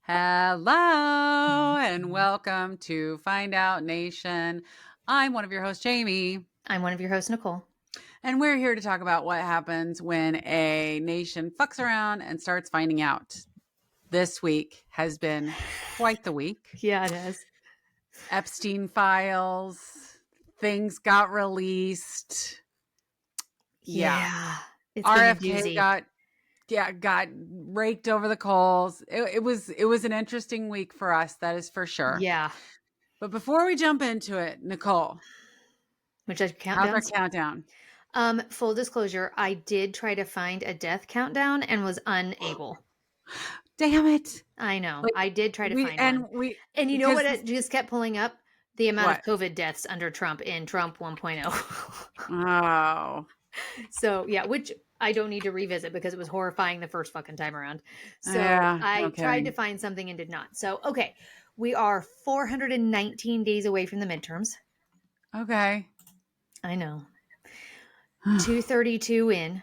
Hello and welcome to Find Out Nation. I'm one of your hosts, Jamie, I'm one of your hosts, Nicole. and we're here to talk about what happens when a nation fucks around and starts finding out. This week has been quite the week. Yeah, it is. Epstein files, things got released. Yeah. It's been a doozy. RFK got raked over the coals. It was an interesting week for us, that is for sure. Yeah. But before we jump into it, Nicole, Which I how's our countdowns? countdown? Full disclosure, I did try to find a death countdown and was unable. Damn it. I know. Like, I did try to find one. And you know what it just kept pulling up? The amount of COVID deaths under Trump in Trump 1.0. Oh. So, yeah, which I don't need to revisit because it was horrifying the first fucking time around. So Yeah, I okay. tried to find something and did not. So, okay. We are 419 days away from the midterms. Okay. I know. 232 in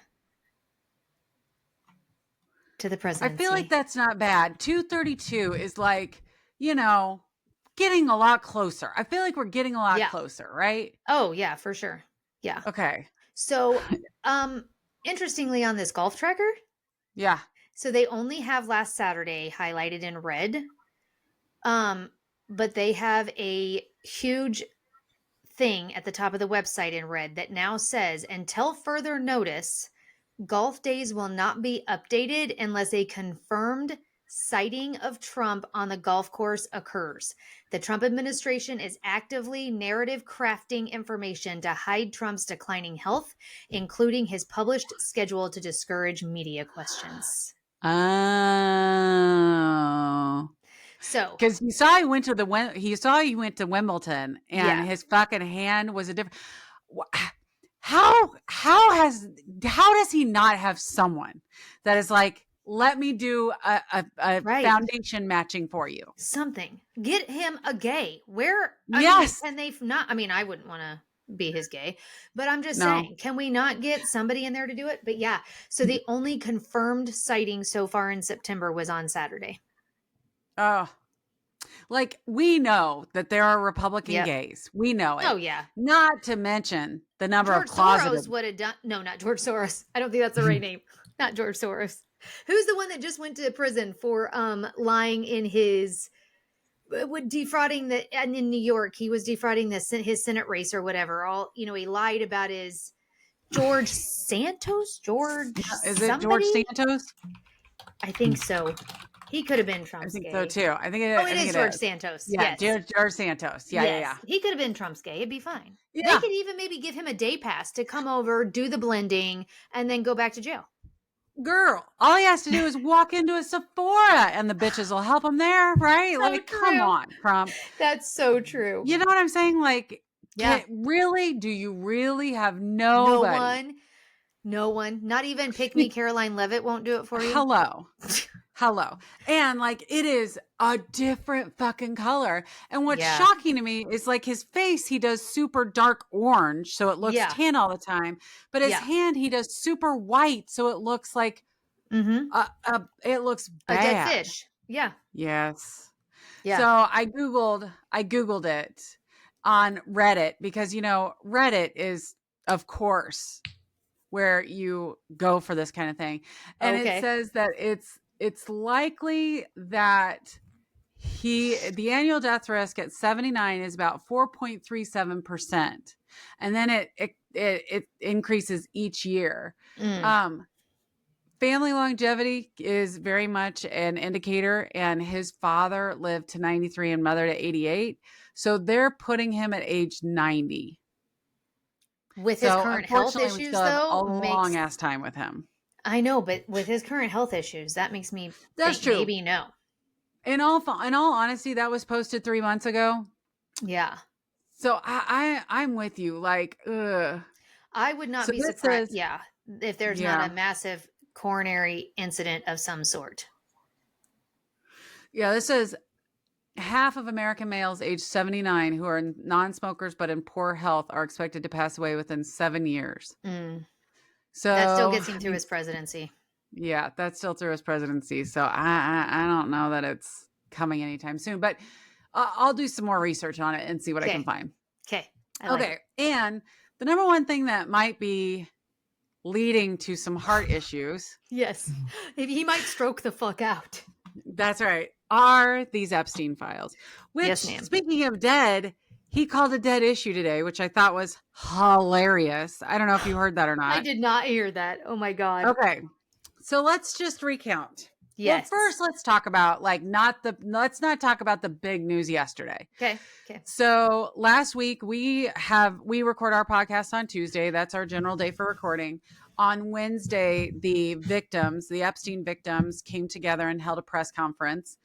to the presidency. I feel like that's not bad. 232 is like, getting a lot closer. I feel like we're getting a lot closer, right? Oh, yeah, for sure. Yeah. Okay. So, interestingly on this golf tracker. Yeah. So they only have last Saturday highlighted in red. But they have a huge thing at the top of the website in red that now says, until further notice, golf days will not be updated unless a confirmed sighting of Trump on the golf course occurs. The Trump administration is actively narrative crafting information to hide Trump's declining health, including his published schedule to discourage media questions. Oh. So, because he saw he went to Wimbledon and his fucking hand was a different. How does he not have someone that is like, let me do a foundation matching for you? Something. Get him a gay. Can they not? I mean, I wouldn't want to be his gay, but I'm just saying, can we not get somebody in there to do it? But yeah, so the only confirmed sighting so far in September was on Saturday. Oh, like, we know that there are Republican gays. We know it. Oh, yeah. Not to mention the number George of closeted. Soros would have done. No, not George Soros. I don't think that's the right name. Not George Soros. Who's the one that just went to prison for lying in his defrauding and in New York? He was defrauding his Senate race or whatever. He lied about his George Santos. Is it George Santos? I think so. He could have been Trump's gay. I think so too. I think it is George Santos. Yeah, yes. George Santos. Yeah. He could have been Trump's gay. It'd be fine. Yeah. They could even maybe give him a day pass to come over, do the blending, and then go back to jail. Girl, all he has to do is walk into a Sephora and the bitches will help him there, right? So like, true. Come on, Trump. That's so true. You know what I'm saying? Like, yeah. Really? Do you really have nobody? No one. Not even Pick Me Caroline Levitt won't do it for you. Hello. And like, it is a different fucking color. And what's shocking to me is like his face, he does super dark orange. So it looks tan all the time, but his hand, he does super white. So it looks like, it looks bad. A dead fish. Yeah. Yes. Yeah. So I Googled it on Reddit because, Reddit is, of course, where you go for this kind of thing. And it says that it's likely that the annual death risk at 79 is about 4.37%. And then it increases each year. Family longevity is very much an indicator, and his father lived to 93 and mother to 88. So they're putting him at age 90. With his current health issues, we still have a long ass time with him. I know, but with his current health issues, that makes me think true. Maybe no. In all honesty, that was posted 3 months ago. Yeah. So I'm with you. Like, ugh. I would not be surprised. If there's not a massive coronary incident of some sort. Yeah, this says half of American males age 79 who are non-smokers but in poor health are expected to pass away within 7 years. So that still gets him through his presidency. Yeah, that's still through his presidency. So I don't know that it's coming anytime soon. But I'll do some more research on it and see what I can find. Okay. Okay. And the number one thing that might be leading to some heart issues. Yes. He might stroke the fuck out. That's right. Are these Epstein files. Which, yes, ma'am. Speaking of dead, he called a dead issue today, which I thought was hilarious. I don't know if you heard that or not. I did not hear that. Oh my God. Okay. So let's just recount. Yes. Well, first let's talk about let's not talk about the big news yesterday. Okay. So last week we record our podcast on Tuesday. That's our general day for recording. On Wednesday, the Epstein victims came together and held a press conference,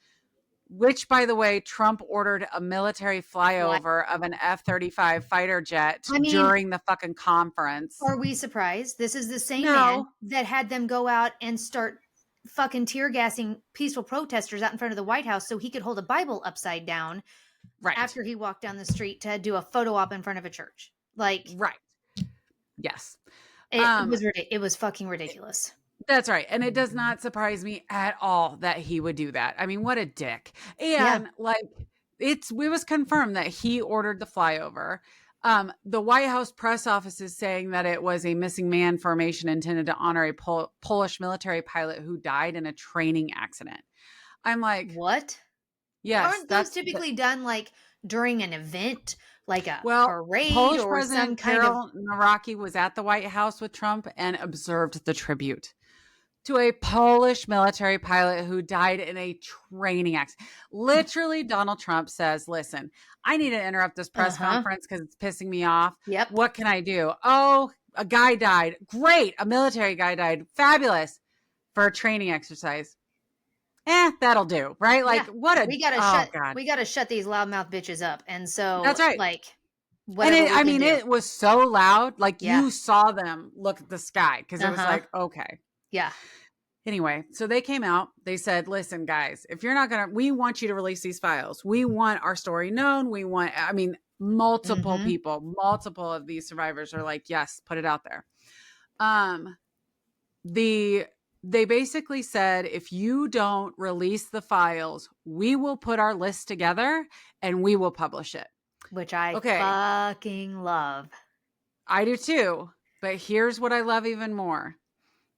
which, by the way, Trump ordered a military flyover of an F-35 fighter jet during the fucking conference. Are we surprised? This is the same man that had them go out and start fucking tear gassing peaceful protesters out in front of the White House so he could hold a Bible upside down after he walked down the street to do a photo op in front of a church. Right. Yes. It was fucking ridiculous. That's right. And it does not surprise me at all that he would do that. I mean, what a dick. And it was confirmed that he ordered the flyover. The White House press office is saying that it was a missing man formation intended to honor a Polish military pilot who died in a training accident. I'm like, what? Yes. Aren't those typically done like during an event, like a parade Polish or President some kind Karol Nawrocki was at the White House with Trump and observed the tribute to a Polish military pilot who died in a training accident. Literally, Donald Trump says, listen, I need to interrupt this press conference because it's pissing me off. Yep. What can I do? Oh, a guy died. Great. A military guy died. Fabulous. For a training exercise. That'll do. Right? Like, we gotta shut these loudmouth bitches up. And so that's right. Like, it was so loud. Like you saw them look at the sky because it was like, okay. Yeah. Anyway, so they came out. They said, listen, guys, if you're not we want you to release these files. We want our story known. Multiple people, multiple of these survivors are like, yes, put it out there. They basically said, if you don't release the files, we will put our list together and we will publish it. Which I fucking love. I do too. But here's what I love even more.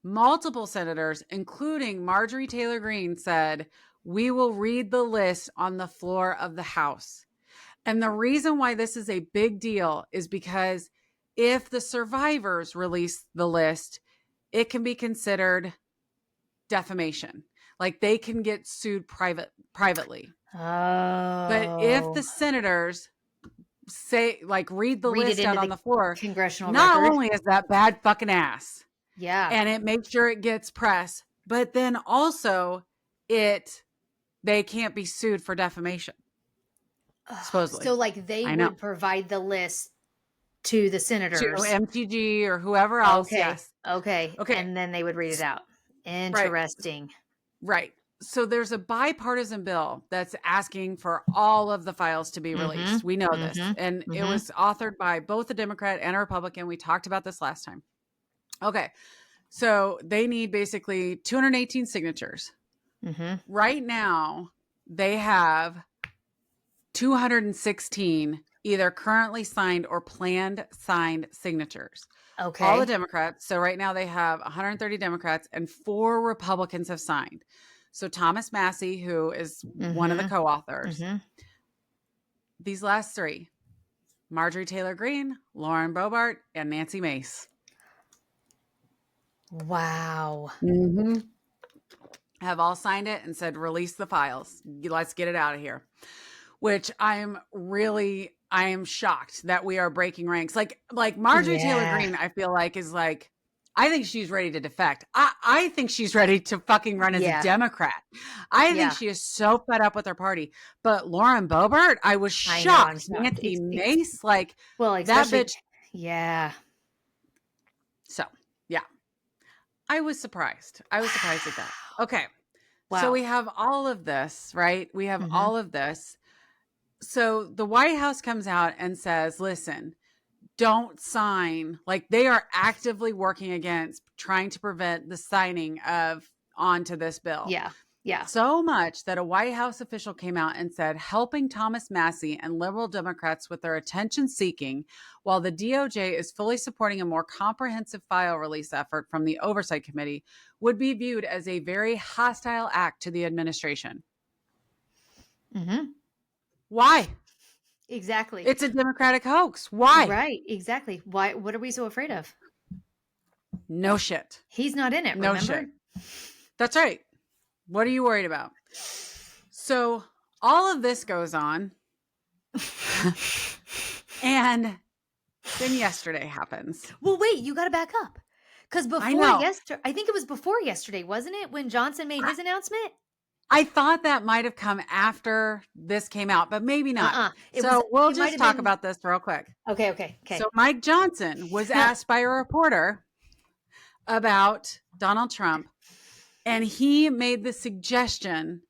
Multiple senators, including Marjorie Taylor Greene, said, we will read the list on the floor of the House. And the reason why this is a big deal is because if the survivors release the list, it can be considered defamation. Like they can get sued privately. Oh. But if the senators read the list out on the floor, congressional not record. only is that bad fucking ass. Yeah. And it makes sure it gets press, but then also they can't be sued for defamation. Supposedly. So like they would provide the list to the senators. To MTG or whoever else. Okay. Yes. Okay. And then they would read it out. Interesting. Right. So there's a bipartisan bill that's asking for all of the files to be released. We know this. And it was authored by both a Democrat and a Republican. We talked about this last time. Okay. So they need basically 218 signatures. Right now, they have 216 either currently signed or planned signed signatures. Okay. All the Democrats. So right now they have 130 Democrats and 4 Republicans have signed. So Thomas Massey, who is one of the co-authors. These last 3, Marjorie Taylor Greene, Lauren Boebert, and Nancy Mace. Wow. Have all signed it and said, release the files. Let's get it out of here. Which I am shocked that we are breaking ranks. Like Marjorie Taylor Greene, I feel like is like, I think she's ready to defect. I think she's ready to fucking run as a Democrat. I think she is so fed up with her party. But Lauren Boebert, I was shocked. Nancy Mace, that bitch. Yeah. So, yeah. I was surprised. At that. Okay. Wow. So we have all of this, right? We have all of this. So the White House comes out and says, listen, don't sign. Like they are actively working against trying to prevent the signing of onto this bill. Yeah. Yeah. So much that a White House official came out and said helping Thomas Massie and liberal Democrats with their attention seeking, while the DOJ is fully supporting a more comprehensive file release effort from the Oversight Committee, would be viewed as a very hostile act to the administration. Mm-hmm. Why? Exactly. It's a Democratic hoax. Why? Right. Exactly. Why? What are we so afraid of? No shit. He's not in it, No remember? shit. That's right. What are you worried about? So all of this goes on. And then yesterday happens. Well, wait, you got to back up. Because before yesterday, I think it was before yesterday, wasn't it? When Johnson made his announcement? I thought that might have come after this came out, but maybe not. We'll just talk about this real quick. Okay. So Mike Johnson was asked by a reporter about Donald Trump, and he made the suggestion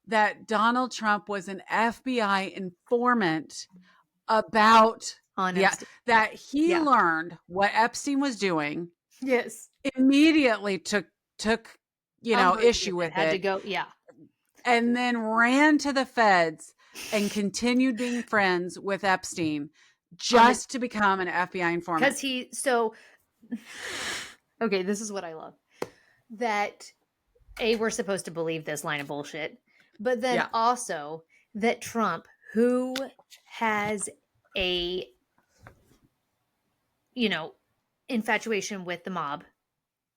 that Donald Trump was an FBI informant about that he learned what Epstein was doing. Yes. Immediately took issue with it. Had to go, and then ran to the feds and continued being friends with Epstein just to become an FBI informant. Because okay, this is what I love. That we're supposed to believe this line of bullshit, but then also that Trump, who has a, infatuation with the mob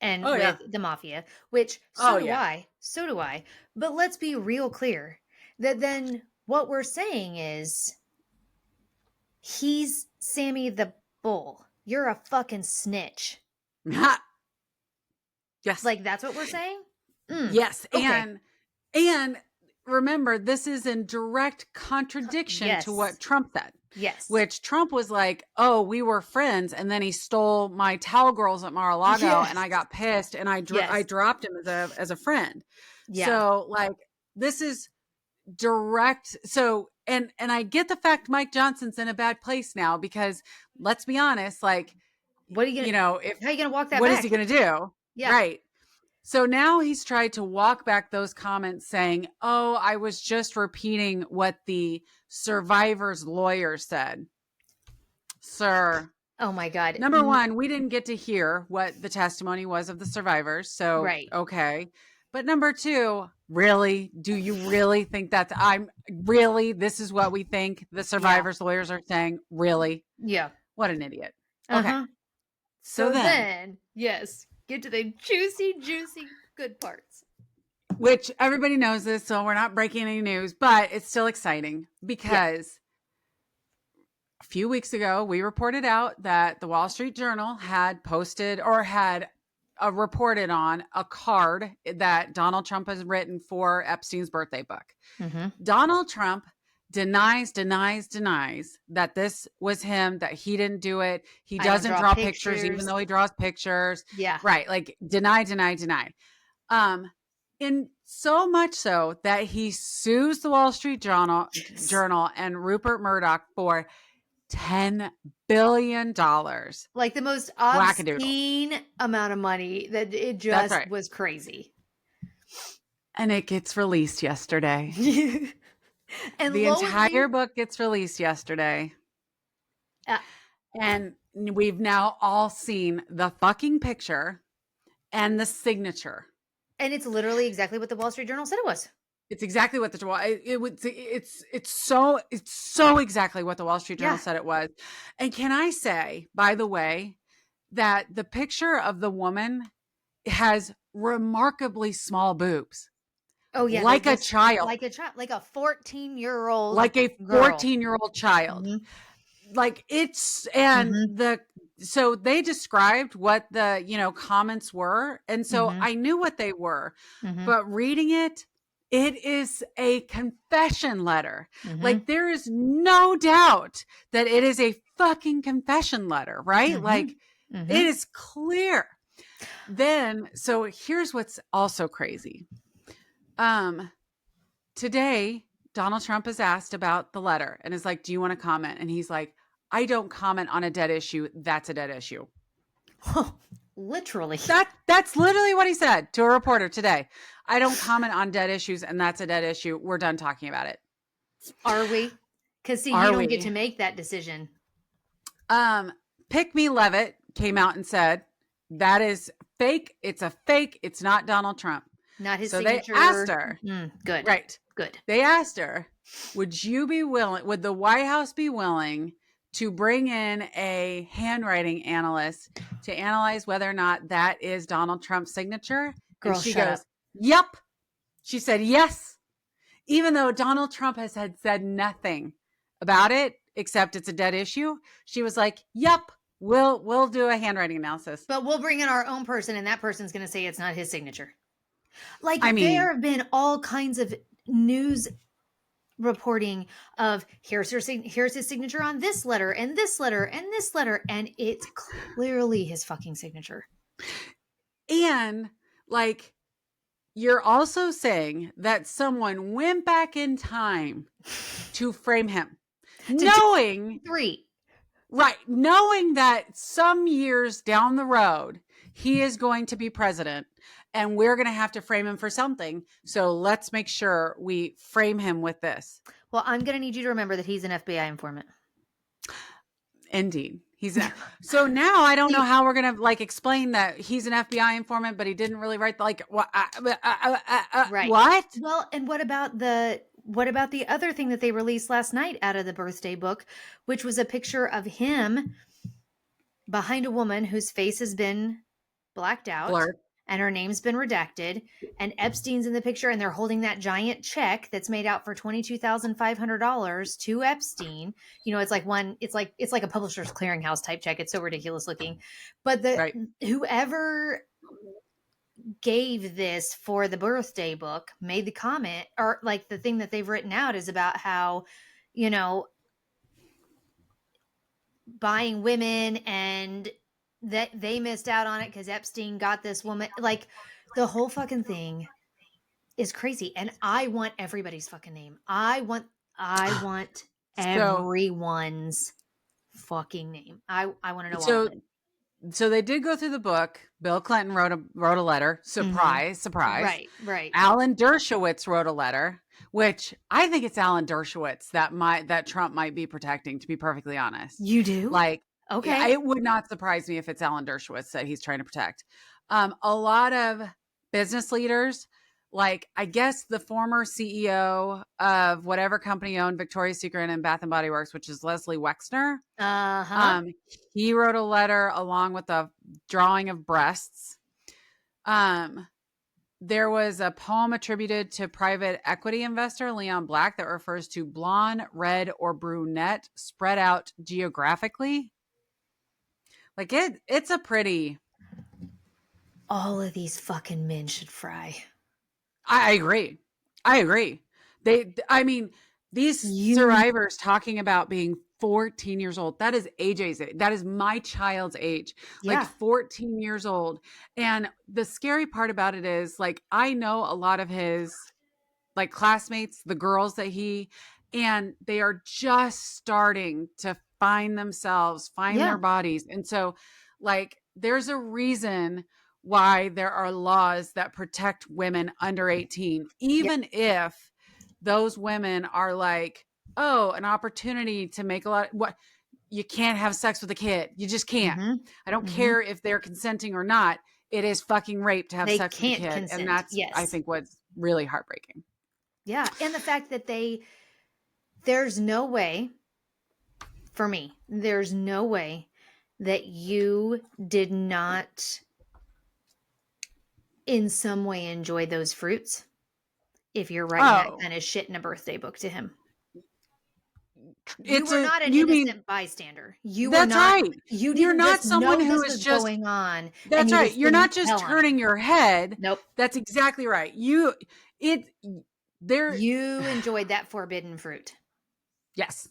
and with the mafia, which so do I. But let's be real clear that then what we're saying is he's Sammy the Bull. You're a fucking snitch. Yes. Like that's what we're saying? Yes. Okay. And remember, this is in direct contradiction to what Trump said. Yes. Which Trump was like, oh, we were friends. And then he stole my towel girls at Mar-a-Lago and I got pissed and I dropped him as a friend. Yeah. So like, this is direct. So, and I get the fact Mike Johnson's in a bad place now because let's be honest, like, what are you going to, how are you going to walk that what back? Is he going to do? Yeah. Right. So now he's tried to walk back those comments saying, oh, I was just repeating what the survivor's lawyer said. Sir. Oh my God. Number one, we didn't get to hear what the testimony was of the survivors. So, okay. But number two, really? Do you really think that this is what we think the survivors' lawyers are saying? Really? Yeah. What an idiot. Okay. So then, yes. Get to the juicy, good parts. Which everybody knows this, so we're not breaking any news, but it's still exciting because a few weeks ago, we reported out that the Wall Street Journal had posted or had reported on a card that Donald Trump has written for Epstein's birthday book. Mm-hmm. Donald Trump denies that this was him, that he didn't do it. He doesn't draw pictures, even though he draws pictures. Yeah. Right. Like deny. In so much so that he sues the Wall Street Journal and Rupert Murdoch for $10 billion. Like the most obscene amount of money that it just was crazy. And it gets released yesterday. And the entire book gets released yesterday. And we've now all seen the fucking picture and the signature. And it's literally exactly what the Wall Street Journal said it was. It's exactly what it's so exactly what the Wall Street Journal said it was. And can I say, by the way, that the picture of the woman has remarkably small boobs. Oh yeah, like a child, like a 14-year-old, like a 14-year-old child. Mm-hmm. Like it's so they described what the comments were, and so I knew what they were, but reading it is a confession letter. Like there is no doubt that it is a fucking confession letter, right? Like it is clear. Then, so here's what's also crazy. Today, Donald Trump is asked about the letter and is like, do you want to comment? And he's like, I don't comment on a dead issue. That's a dead issue. Literally. That's literally what he said to a reporter today. I don't comment on dead issues, and that's a dead issue. We're done talking about it. Are we? Because see, you Are don't get we? to make that decision. Pick Me Levitt came out and said that is fake. It's a fake. It's not Donald Trump. Not his So signature. they asked her. Good. Right. Good. They asked her, would the White House be willing to bring in a handwriting analyst to analyze whether or not that is Donald Trump's signature? Girl, and she shut goes, up. yep. She said yes. Even though Donald Trump had said nothing about it, except it's a dead issue, she was like, yep, we'll do a handwriting analysis. But we'll bring in our own person, and that person's going to say it's not his signature. Like, I mean, there have been all kinds of news reporting of here's his signature on this letter and this letter and this letter, and it's clearly his fucking signature. And like, you're also saying that someone went back in time to frame him, knowing that some years down the road he is going to be president and we're going to have to frame him for something. So let's make sure we frame him with this. Well, I'm going to need you to remember that he's an FBI informant. Indeed. So now I don't know how we're going to like explain that he's an FBI informant, but he didn't really write right. What? Well, and what about the other thing that they released last night out of the birthday book, which was a picture of him behind a woman whose face has been blacked out. Blurred. And her name's been redacted, and Epstein's in the picture, and they're holding that giant check that's made out for $22,500 to Epstein. You know, it's like a Publishers Clearinghouse type check. It's so ridiculous looking. But whoever gave this for the birthday book made the comment, or like the thing that they've written out is about how, you know, buying women and that they missed out on it because Epstein got this woman. Like, the whole fucking thing is crazy. And I want everybody's fucking name. I want everyone's fucking name. I want to know all of it. So they did go through the book. Bill Clinton wrote a letter. Surprise, surprise. Right. Alan Dershowitz wrote a letter, which I think it's Alan Dershowitz that Trump might be protecting, to be perfectly honest. You do? Like, okay. Yeah, it would not surprise me if it's Alan Dershowitz that he's trying to protect. A lot of business leaders, like I guess the former CEO of whatever company owned Victoria's Secret and Bath and Body Works, which is Leslie Wexner. He wrote a letter along with a drawing of breasts. There was a poem attributed to private equity investor Leon Black that refers to blonde, red, or brunette spread out geographically. Like it's a pretty. All of these fucking men should fry. I agree. These survivors talking about being 14 years old. That is AJ's age. That is my child's age. Yeah. Like 14 years old. And the scary part about it is, like, I know a lot of his like classmates, the girls and they are just starting to find themselves, their bodies. And so like, there's a reason why there are laws that protect women under 18, even if those women are like, oh, an opportunity to make a lot. What, you can't have sex with a kid. You just can't. I don't care if they're consenting or not. It is fucking rape to have sex with a kid. Consent. And that's, I think, what's really heartbreaking. Yeah. And the fact that there's no way, for me, there's no way that you did not in some way enjoy those fruits if you're writing that kind of shit in a birthday book to him. You were not an innocent bystander. That's right. You're not someone who is just going on. That's right. You're not just turning your head. Nope. That's exactly right. You enjoyed that forbidden fruit. Yes.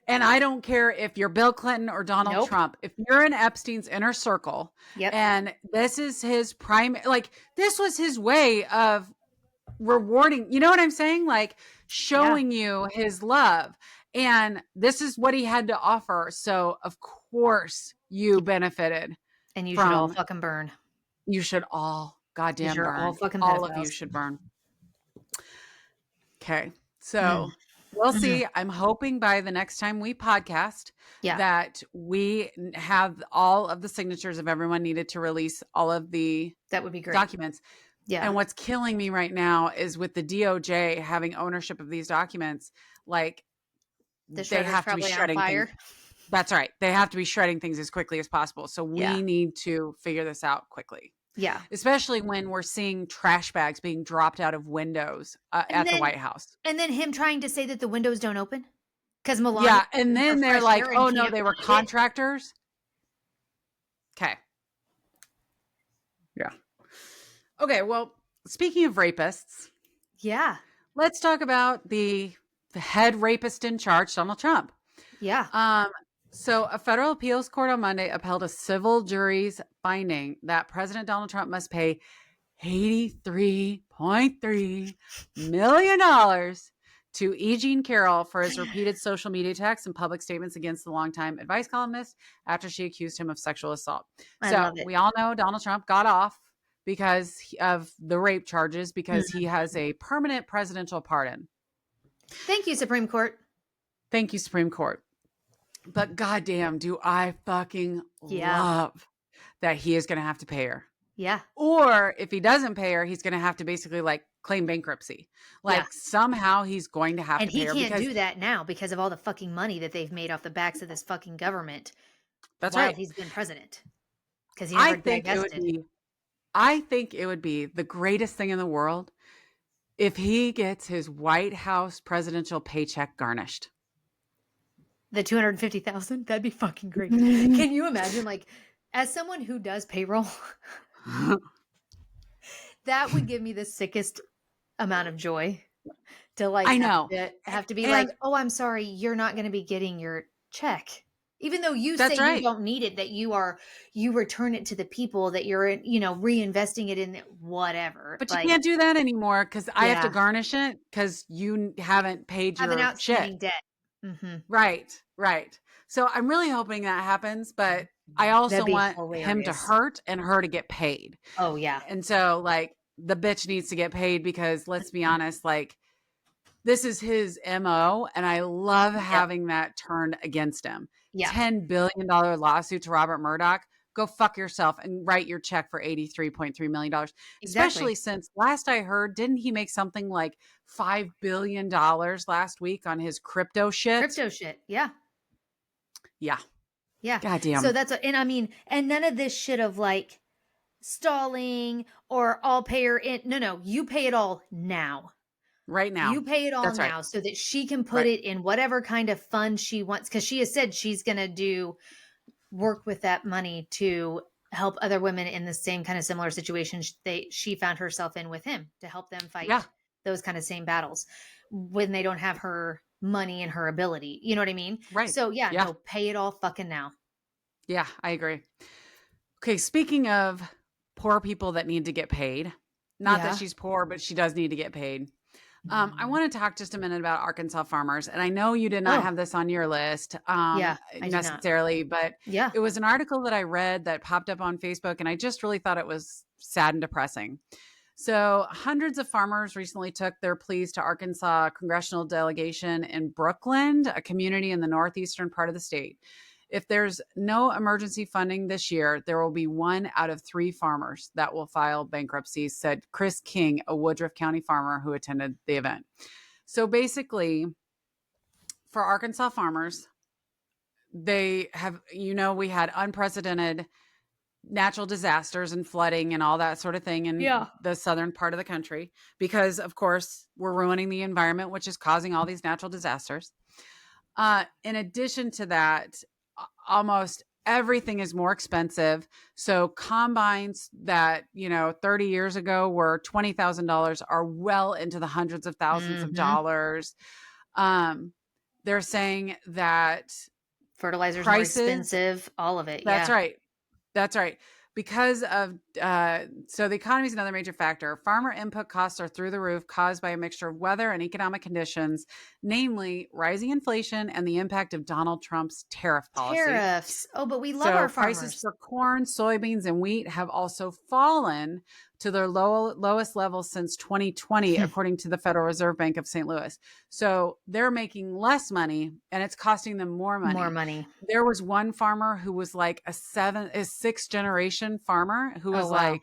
And I don't care if you're Bill Clinton or Donald Trump. If you're in Epstein's inner circle, and this is his this was his way of rewarding, you know what I'm saying? Like showing you his love. And this is what he had to offer. So of course you benefited And you should all from fucking burn. you should all You goddamn should all burn. fucking All of you pedophiles. should burn. Okay. Mm. So we'll Mhm. see. I'm hoping by the next time we podcast Yeah, that we have all of the signatures of everyone needed to release all of the that would be great. documents. Yeah. And what's killing me right now is with the DOJ having ownership of these documents, like The they shredder's have to be probably on shredding things. fire. That's right. They have to be shredding things as quickly as possible. So Yeah. we need to figure this out quickly, Yeah. especially when we're seeing trash bags being dropped out of windows And at the then White House. and then him trying to say that the windows don't open because Melania Yeah. And for then they're fresh like, air and oh no, can't they were find it. contractors. Okay. Yeah. Okay. Well, speaking of rapists, Yeah. let's talk about the head rapist in charge, Donald Trump. Yeah. So a federal appeals court on Monday upheld a civil jury's finding that President Donald Trump must pay $83.3 million to E. Jean Carroll for his repeated social media attacks and public statements against the longtime advice columnist after she accused him of sexual assault. I So love it. we all know Donald Trump got off because of the rape charges because he Mhm. has a permanent presidential pardon. Thank you, Supreme Court. Thank you, Supreme Court. But goddamn, do I fucking Yeah. love that he is going to have to pay her. Yeah. Or if he doesn't pay her, he's going to have to basically like claim bankruptcy. Yeah. Like somehow he's going to have And to pay he her can't because do that now because of all the fucking money that they've made off the backs of this fucking government that's while right. he's been president. Because he I never think it would divested. be I think it would be the greatest thing in the world if he gets his White House presidential paycheck garnished. The 250,000, that'd be fucking great. Can you imagine, like, as someone who does payroll, that would give me the sickest amount of joy to like I know. have to be like, And oh, I'm sorry, you're not going to be getting your check. Even though you say that's you right. don't need it, that you return it to the people that you're, reinvesting it in whatever. But you Like, can't do that anymore because I have to yeah, garnish it because you haven't paid have an your shit. outstanding debt. Mm-hmm. Right, right. So I'm really hoping that happens, but I also That'd be want him to hilarious. hurt and her to get paid. Oh yeah, And so like the bitch needs to get paid because let's be honest, like this is his MO and I love yep, having that turned against him. yeah, $10 billion lawsuit to Robert Murdoch. Go fuck yourself and write your check for $83.3 million. exactly. Especially since last I heard, didn't he make something like $5 billion last week on his crypto shit? Crypto shit. Yeah. Yeah. Yeah. So Goddamn. and I mean, and none of this shit of like stalling or I'll pay her in. No, you pay it all now. Right now. You pay it all That's right. now so that she can put Right. it in whatever kind of fund she wants. Cause she has said she's going to do work with that money to help other women in the same kind of similar situation she found herself in with him to help them fight Yeah. those kind of same battles when they don't have her money and her ability. You know what I mean? Right. So yeah, Yeah. no, pay it all fucking now. Yeah, I agree. Okay, speaking of poor people that need to get paid, not Yeah. that she's poor, but she does need to get paid. I want to talk just a minute about Arkansas farmers. And I know you did not Oh, have this on your list yeah, I do not. necessarily, but Yeah. it was an article that I read that popped up on Facebook, and I just really thought it was sad and depressing. So, hundreds of farmers recently took their pleas to Arkansas congressional delegation in Brookland, a community in the northeastern part of the state. If there's no emergency funding this year, there will be 1 out of 3 farmers that will file bankruptcy, said Chris King, a Woodruff County farmer who attended the event. So basically, for Arkansas farmers, they have, we had unprecedented natural disasters and flooding and all that sort of thing in Yeah. the southern part of the country because, of course, we're ruining the environment, which is causing all these natural disasters. In addition to that, almost everything is more expensive. So combines that, 30 years ago were $20,000 are well into the hundreds of thousands of Mhm. dollars. They're saying that Fertilizer's more prices, expensive, all of it. that's Yeah. right. That's right. because of so the economy is another major factor. Farmer input costs are through the roof, caused by a mixture of weather and economic conditions, namely rising inflation and the impact of Donald Trump's tariff policy. Tariffs. Oh, but we love So our prices farmers. for corn, soybeans, and wheat have also fallen to their lowest levels since 2020, according to the Federal Reserve Bank of St. Louis. So they're making less money and it's costing them more More money. money. There was one farmer who was like a sixth generation farmer who Oh, was wow. like,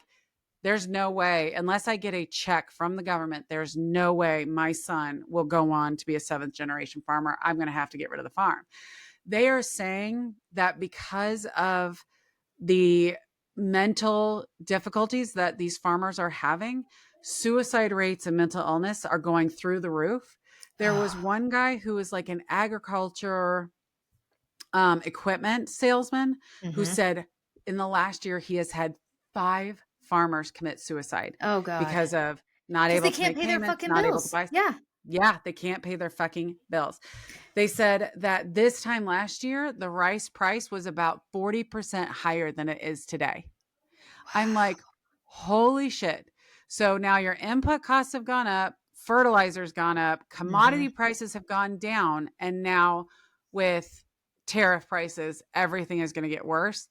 there's no way, unless I get a check from the government, there's no way my son will go on to be a seventh generation farmer. I'm going to have to get rid of the farm. They are saying that because of the mental difficulties that these farmers are having, suicide rates and mental illness are going through the roof. There was one guy who was like an agriculture equipment salesman who Mm-hmm. said in the last year he has had 5 farmers commit suicide Oh, God. because of not Because they able to can't make pay their payments, fucking not able to bills. buy. Yeah. Yeah, they can't pay their fucking bills. They said that this time last year, the rice price was about 40% higher than it is today. I'm like, holy shit. So now your input costs have gone up, fertilizer's gone up, Mm-hmm. commodity prices have gone down, and now with tariff prices, everything is going to get worse.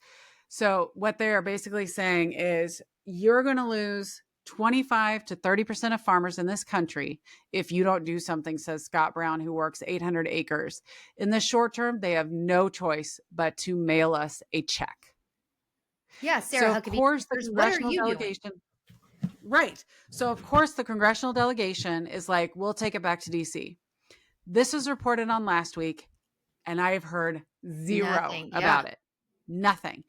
So what they are basically saying is you're going to lose 25 to 30% of farmers in this country if you don't do something, says Scott Brown, who works 800 acres. In the short term, they have no choice but to mail us a check. Yeah, Sarah So, of Huckabee course, the Sanders, what are congressional you doing? delegation, right. So, of course, the congressional delegation is like, we'll take it back to DC. This was reported on last week, and I have heard zero Nothing. Yeah. about it. Nothing.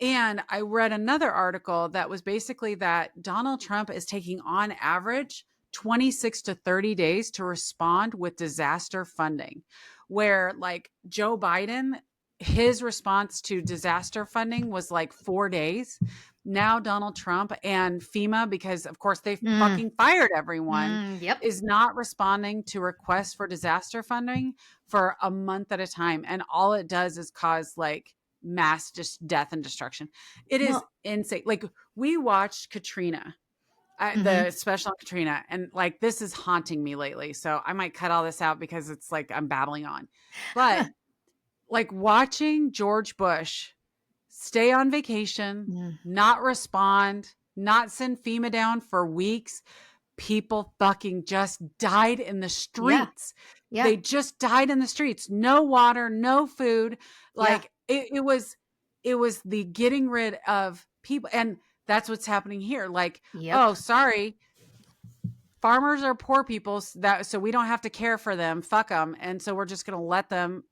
And I read another article that was basically that Donald Trump is taking on average 26 to 30 days to respond with disaster funding, where like Joe Biden, his response to disaster funding was like 4 days. Now Donald Trump and FEMA, because of course they Mm, fucking fired everyone, yep. is not responding to requests for disaster funding for a month at a time. And all it does is cause like mass just death and destruction. It is Well, insane. Like we watched Katrina, mm-hmm. the special on Katrina, and like this is haunting me lately. So I might cut all this out because it's like I'm babbling on. But like watching George Bush stay on vacation, Mm, not respond, not send FEMA down for weeks, people fucking just died in the yeah. streets. Yeah. They just died in the streets. No water, no food. Yeah. Like it was the getting rid of people. And that's what's happening here. Like, Yep. oh, sorry, farmers are poor people, so we don't have to care for them. Fuck them. And so we're just going to let them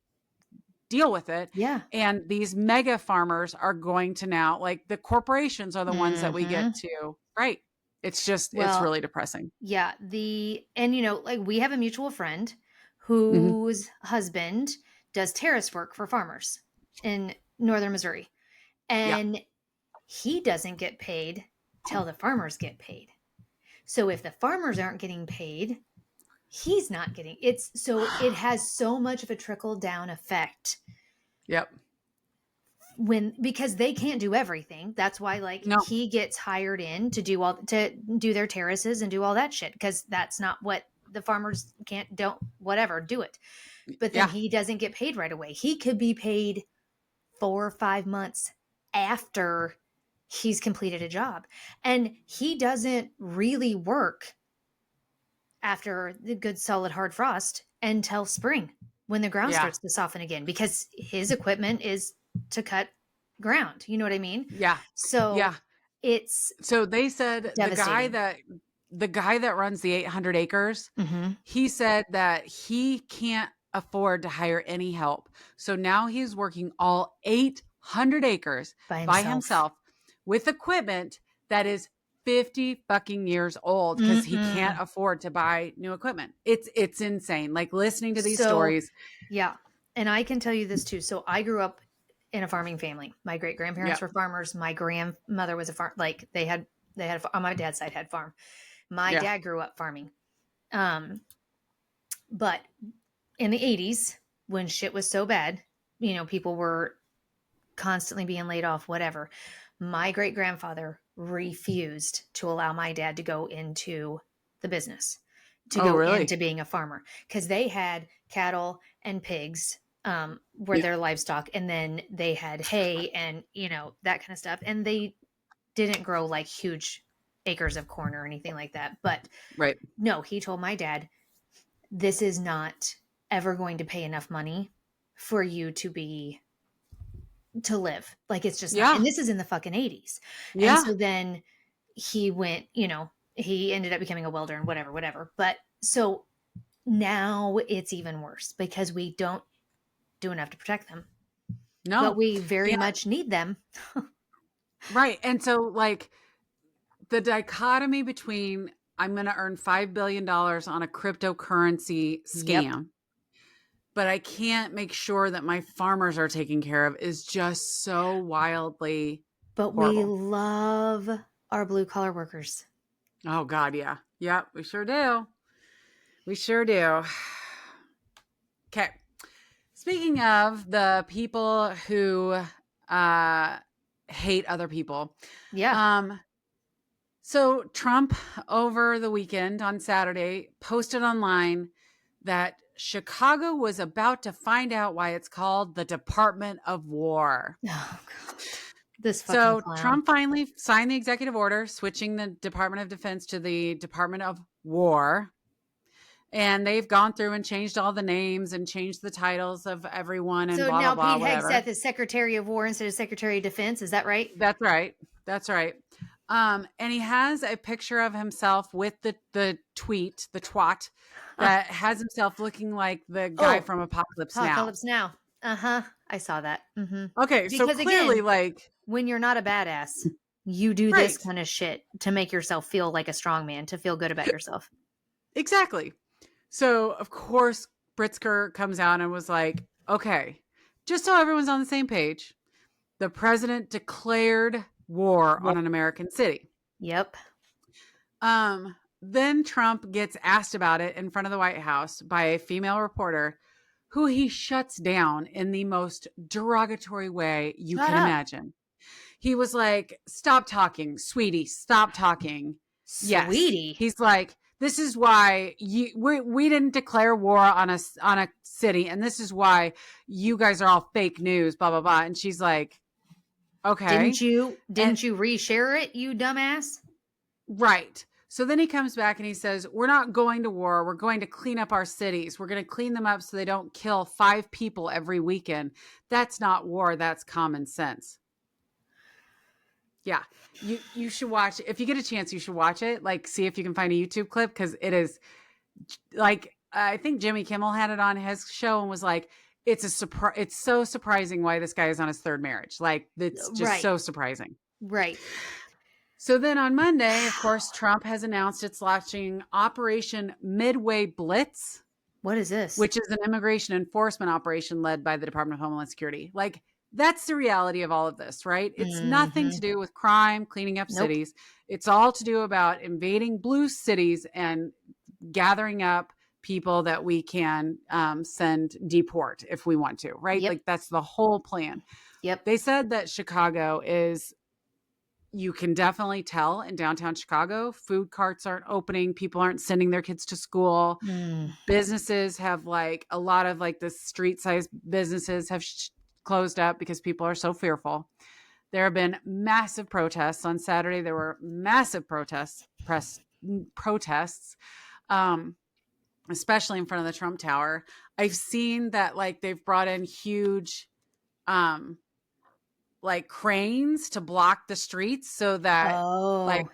deal with it. Yeah. And these mega farmers are going to now, like the corporations are the ones that we Mm-hmm. get to, right? It's Well, really depressing. yeah. And like we have a mutual friend Mhm. whose husband does terrace work for farmers in northern Missouri. Yeah. And he doesn't get paid till the farmers get paid. So if the farmers aren't getting paid, he's not getting it has so much of a trickle down effect Yep. because they can't do everything. That's why like No. he gets hired in to do their terraces and do all that shit because that's not what the farmers don't whatever do it. But then Yeah. he doesn't get paid right away. He could be paid 4 or 5 months after he's completed a job. And he doesn't really work after the good solid hard frost until spring when the ground Yeah. starts to soften again because his equipment is to cut ground. You know what I mean? Yeah. So Yeah. it's So they said devastating. the guy that runs the 800 acres, Hmm. he said that he can't afford to hire any help. So now he's working all 800 acres By by himself. himself with equipment that is 50 fucking years old because he can't Mm-mm. afford to buy new equipment. It's insane. Like listening to these So, stories. yeah. And I can tell you this too. So I grew up in a farming family. My great grandparents Yeah. were farmers. My grandmother was a farm. Like they had on my dad's side had farm. My Yeah. dad grew up farming. Um, but in the 80s, when shit was so bad, people were constantly being laid off, whatever. My great grandfather refused to allow my dad to go into the business, to Oh, go really? into being a farmer, because they had cattle and pigs, were Yeah. their livestock, and then they had hay and that kind of stuff, and they didn't grow like huge acres of corn or anything like that. But Right. no, he told my dad, this is not ever going to pay enough money for you to live. Like, it's just not. Yeah. And this is in the fucking 80s. And Yeah. so then he went, he ended up becoming a welder and whatever. But so now it's even worse because we don't do enough to protect them, but No. we very Yeah. much need them. Right. And so, like, the dichotomy between I'm going to earn $5 billion on a cryptocurrency Yep. scam, but I can't make sure that my farmers are taken care of is just so wildly But we horrible. love our blue collar workers. Oh, God. Yeah. Yeah. We sure do. We sure do. Okay. Speaking of the people who uh, hate other people, Yeah. um, so Trump over the weekend on Saturday posted online that Chicago was about to find out why it's called the Department of War. Oh, God. This fucking So clown. Trump finally signed the executive order switching the Department of Defense to the Department of War. And they've gone through and changed all the names and changed the titles of everyone and So blah, blah, now blah, Pete whatever. Hegseth is Secretary of War instead of Secretary of Defense. Is that right? That's right. That's right. And he has a picture of himself with the twat Huh. that has himself looking like the guy Oh, from Apocalypse Now. Apocalypse Now. Uh-huh. I saw that. Okay, so Because clearly, again, like, when you're not a badass, you do this right, kind of shit to make yourself feel like a strong man, to feel good about yourself. exactly. So of course, Pritzker comes out and was like, okay, just so everyone's on the same page, the president declared war War. on an American city. Yep. Then Trump gets asked about it in front of the White House by a female reporter who he shuts down in the most derogatory way you Shut can up, imagine. He was like, "Stop talking, sweetie, stop talking." Yes. sweetie. He's like, "This is why we didn't declare war on a city, and this is why you guys are all fake news, blah blah blah." And she's like, Didn't "Okay." you And didn't you reshare it, you dumbass? right. So then he comes back and he says, "We're not going to war. We're going to clean up our cities. We're going to clean them up so they don't kill 5 people every weekend." That's not war. That's common sense. Yeah. You should watch, if you get a chance, you should watch it. Like, see if you can find a YouTube clip, because it is like, I think Jimmy Kimmel had it on his show and was like, it's a surprise. It's so surprising why this guy is on his third marriage. Like, it's just Right. so surprising. Right. So then on Monday, of Wow. course, Trump has announced it's launching Operation Midway Blitz, What is this? which is an immigration enforcement operation led by the Department of Homeland Security. Like, that's the reality of all of this, right? It's nothing to Mm-hmm. do with crime, cleaning up Nope. cities. It's all to do about invading blue cities and gathering up people that we can deport if we want to, right? Yep. Like, that's the whole plan. Yep. They said that Chicago is, you can definitely tell in downtown Chicago, food carts aren't opening. People aren't sending their kids to school. Mm. Businesses have, like, a lot of like the street sized businesses have closed up because people are so fearful. There have been massive protests on Saturday. There were massive protests, especially in front of the Trump Tower. I've seen that, like, they've brought in huge, like, cranes to block the streets so that, like, Oh,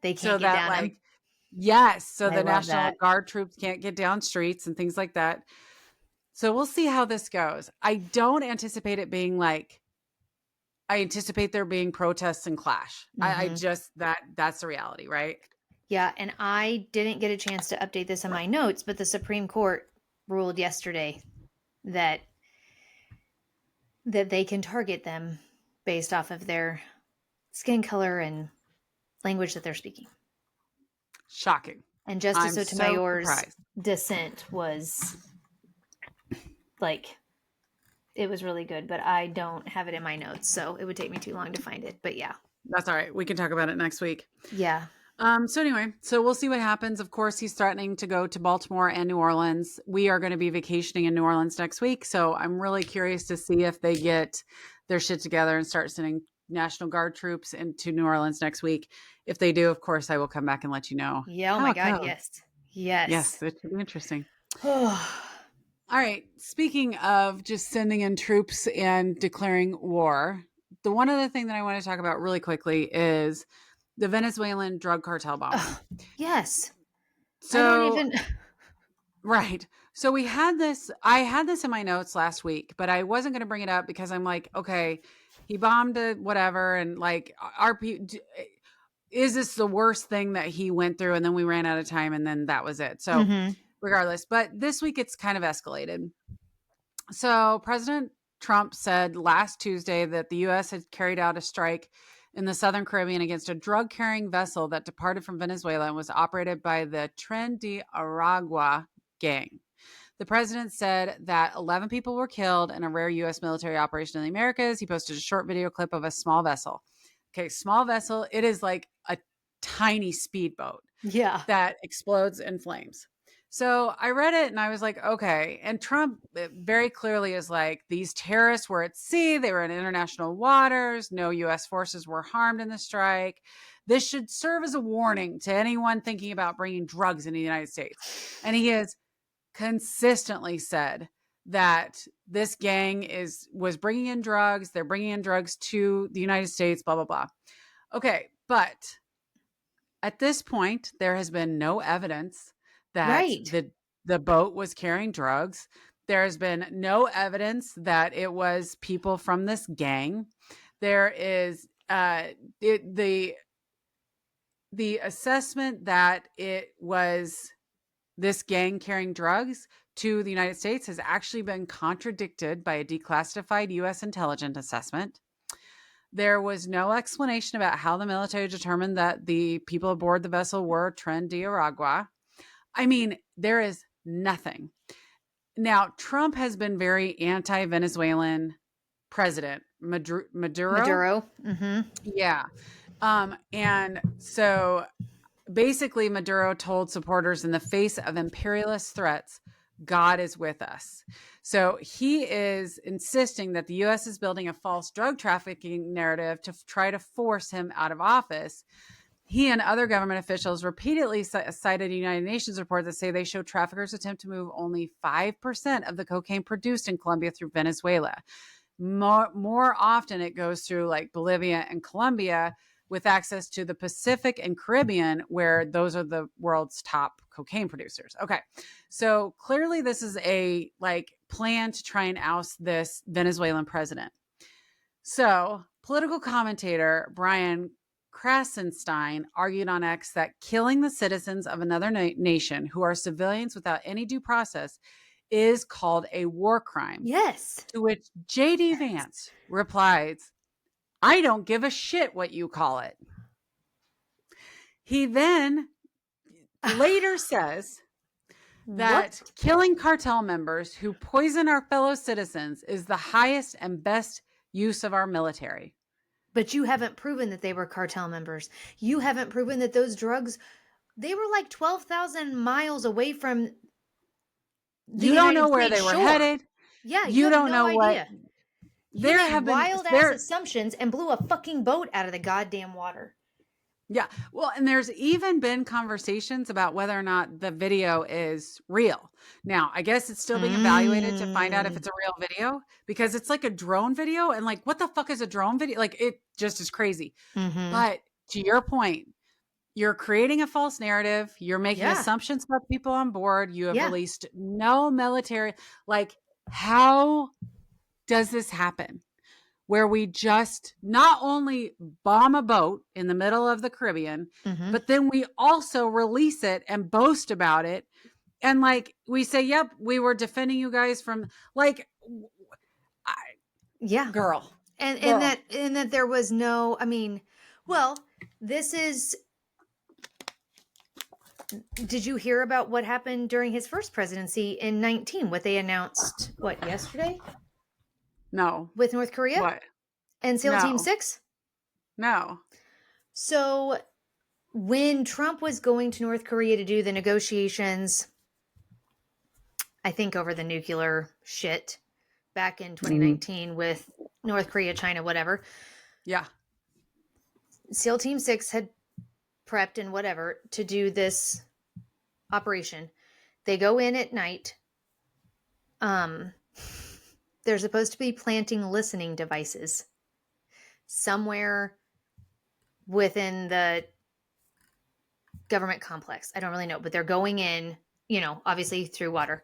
they can't get down them. yes, so I the love National that. Guard troops can't get down streets and things like that. So we'll see how this goes. I don't anticipate it being like, I anticipate there being protests and clash. I Mm-hmm. just, that's the reality, right? Yeah, and I didn't get a chance to update this in my notes, but the Supreme Court ruled yesterday that they can target them based off of their skin color and language that they're speaking. Shocking. And Justice I'm so Sotomayor's surprised. dissent was like, It was really good, but I don't have it in my notes, so it would take me too long to find it. But yeah. That's all right. We can talk about it next week. Yeah. So anyway, so we'll see what happens. Of course, he's threatening to go to Baltimore and New Orleans. We are going to be vacationing in New Orleans next week. So I'm really curious to see if they get their shit together and start sending National Guard troops into New Orleans next week. If they do, of course, I will come back and let you know Yeah. Oh how my it God. goes. Yes. Yes. Yes, it should be interesting. Oh. All right. Speaking of just sending in troops and declaring war, the one other thing that I want to talk about really quickly is the Venezuelan drug cartel bombing. Yes. I don't So, even. right. So I had this in my notes last week, but I wasn't going to bring it up because I'm like, okay, he bombed a whatever. And like, is this the worst thing that he went through? And then we ran out of time and then that was it. So, Mm-hmm. regardless, but this week it's kind of escalated. So, President Trump said last Tuesday that the U.S. had carried out a strike in the Southern Caribbean against a drug carrying vessel that departed from Venezuela and was operated by the Tren de Aragua gang. The president said that 11 people were killed in a rare U.S. military operation in the Americas. He posted a short video clip of a small vessel. Okay, small vessel. It is like a tiny speedboat Yeah. that explodes in flames. So I read it and I was like, okay. And Trump very clearly is like, these terrorists were at sea, they were in international waters, no US forces were harmed in the strike. This should serve as a warning to anyone thinking about bringing drugs into the United States. And he has consistently said that this gang was bringing in drugs, they're bringing in drugs to the United States, blah, blah, blah. Okay, but at this point, there has been no evidence that Right. the boat was carrying drugs. There has been no evidence that it was people from this gang. There is the assessment that it was this gang carrying drugs to the United States has actually been contradicted by a declassified U.S. intelligence assessment. There was no explanation about how the military determined that the people aboard the vessel were Tren de Aragua. I mean, there is nothing. Now, Trump has been very anti-Venezuelan president. Maduro? Maduro. Mm-hmm. Yeah. And so basically, Maduro told supporters in the face of imperialist threats, God is with us. So he is insisting that the U.S. is building a false drug trafficking narrative to try to force him out of office. He and other government officials repeatedly cited a United Nations report that say they show traffickers attempt to move only 5% of the cocaine produced in Colombia through Venezuela. More often, it goes through like Bolivia and Colombia, with access to the Pacific and Caribbean, where those are the world's top cocaine producers. Okay. So clearly this is a like plan to try and oust this Venezuelan president. So political commentator Brian Krasenstein argued on X that killing the citizens of another nation who are civilians without any due process is called a war crime. Yes. To which J.D. Vance replies, I don't give a shit what you call it. He then later says that killing cartel members who poison our fellow citizens is the highest and best use of our military. But you haven't proven that they were cartel members. You haven't proven that those drugs, they were like 12,000 miles away from the You don't United know where States they were shore. headed. Yeah, You have don't no know what. idea. You There made have been wild-ass assumptions and blew a fucking boat out of the goddamn water. Yeah. Well, and there's even been conversations about whether or not the video is real. Now, I guess it's still being evaluated to find out if it's a real video because it's like a drone video. And like, what the fuck is a drone video? Like, it just is crazy. Mm-hmm. But to your point, you're creating a false narrative. You're making assumptions about people on board. You have released no military. Like, how does this happen? Where we just not only bomb a boat in the middle of the Caribbean, but then we also release it and boast about it. And like we say, yep, we were defending you guys from like, girl. And that there was no, I mean, well, this is, did you hear about what happened during his first presidency in 19? What they announced, yesterday? No. with North Korea What? and SEAL Team No. 6? No. So when Trump was going to North Korea to do the negotiations, I think over the nuclear shit back in 2019 with North Korea, China, whatever, Yeah. SEAL Team 6 had prepped and whatever to do this operation. They go in at night. They're supposed to be planting listening devices somewhere within the government complex. I don't really know, but they're going in, obviously through water.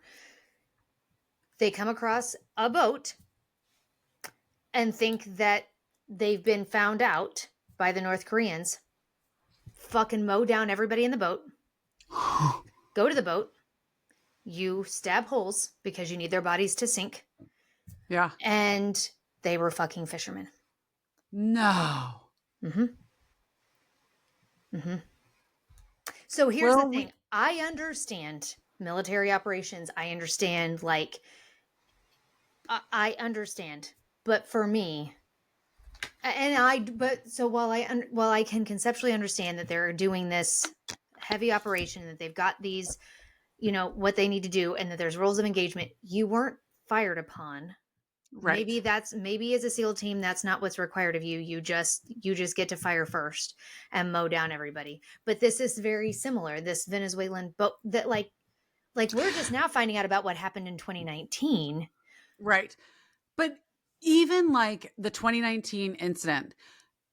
They come across a boat and think that they've been found out by the North Koreans, fucking mow down everybody in the boat, go to the boat, you stab holes because you need their bodies to sink. Yeah. And they were fucking fishermen. No. Mm-hmm. Mm-hmm. So here's the thing. I understand military operations. I understand, I understand. But for me, while I can conceptually understand that they're doing this heavy operation, that they've got these, what they need to do, and that there's rules of engagement, you weren't fired upon. Right. Maybe as a SEAL team, that's not what's required of you. You just get to fire first and mow down everybody. But this is very similar. This Venezuelan boat that like we're just now finding out about what happened in 2019. Right. But even like the 2019 incident,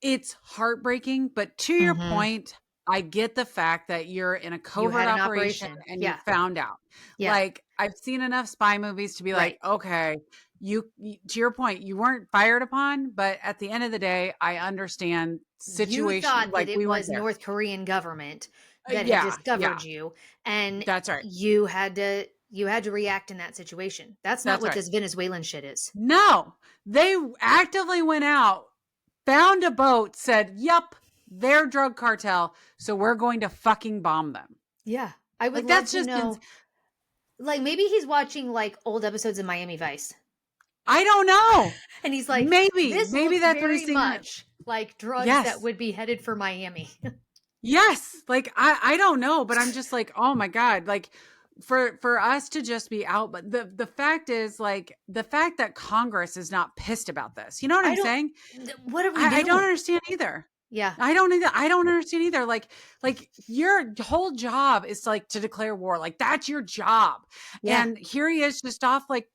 it's heartbreaking. But to your point, I get the fact that you're in a covert operation and you found out. Yeah. Like, I've seen enough spy movies to be like, okay, you to your point, you weren't fired upon, but at the end of the day, I understand situation. You thought like that it was North Korean government that had discovered you, and that's right. You had to react in that situation. That's not what this Venezuelan shit is. No, they actively went out, found a boat, said, "Yep, they're drug cartel, so we're going to fucking bomb them." Yeah, I would love to know. Like, maybe he's watching like old episodes of Miami Vice. I don't know. And he's like, maybe that's very much like drugs that would be headed for Miami. Yes. Like, I don't know, but I'm just like, oh my God, like for us to just be out. But the fact is, like, the fact that Congress is not pissed about this, you know what I'm saying? What are we doing? I don't understand either. Yeah. I don't understand either. Like your whole job is like to declare war. Like, that's your job. Yeah. And here he is just off like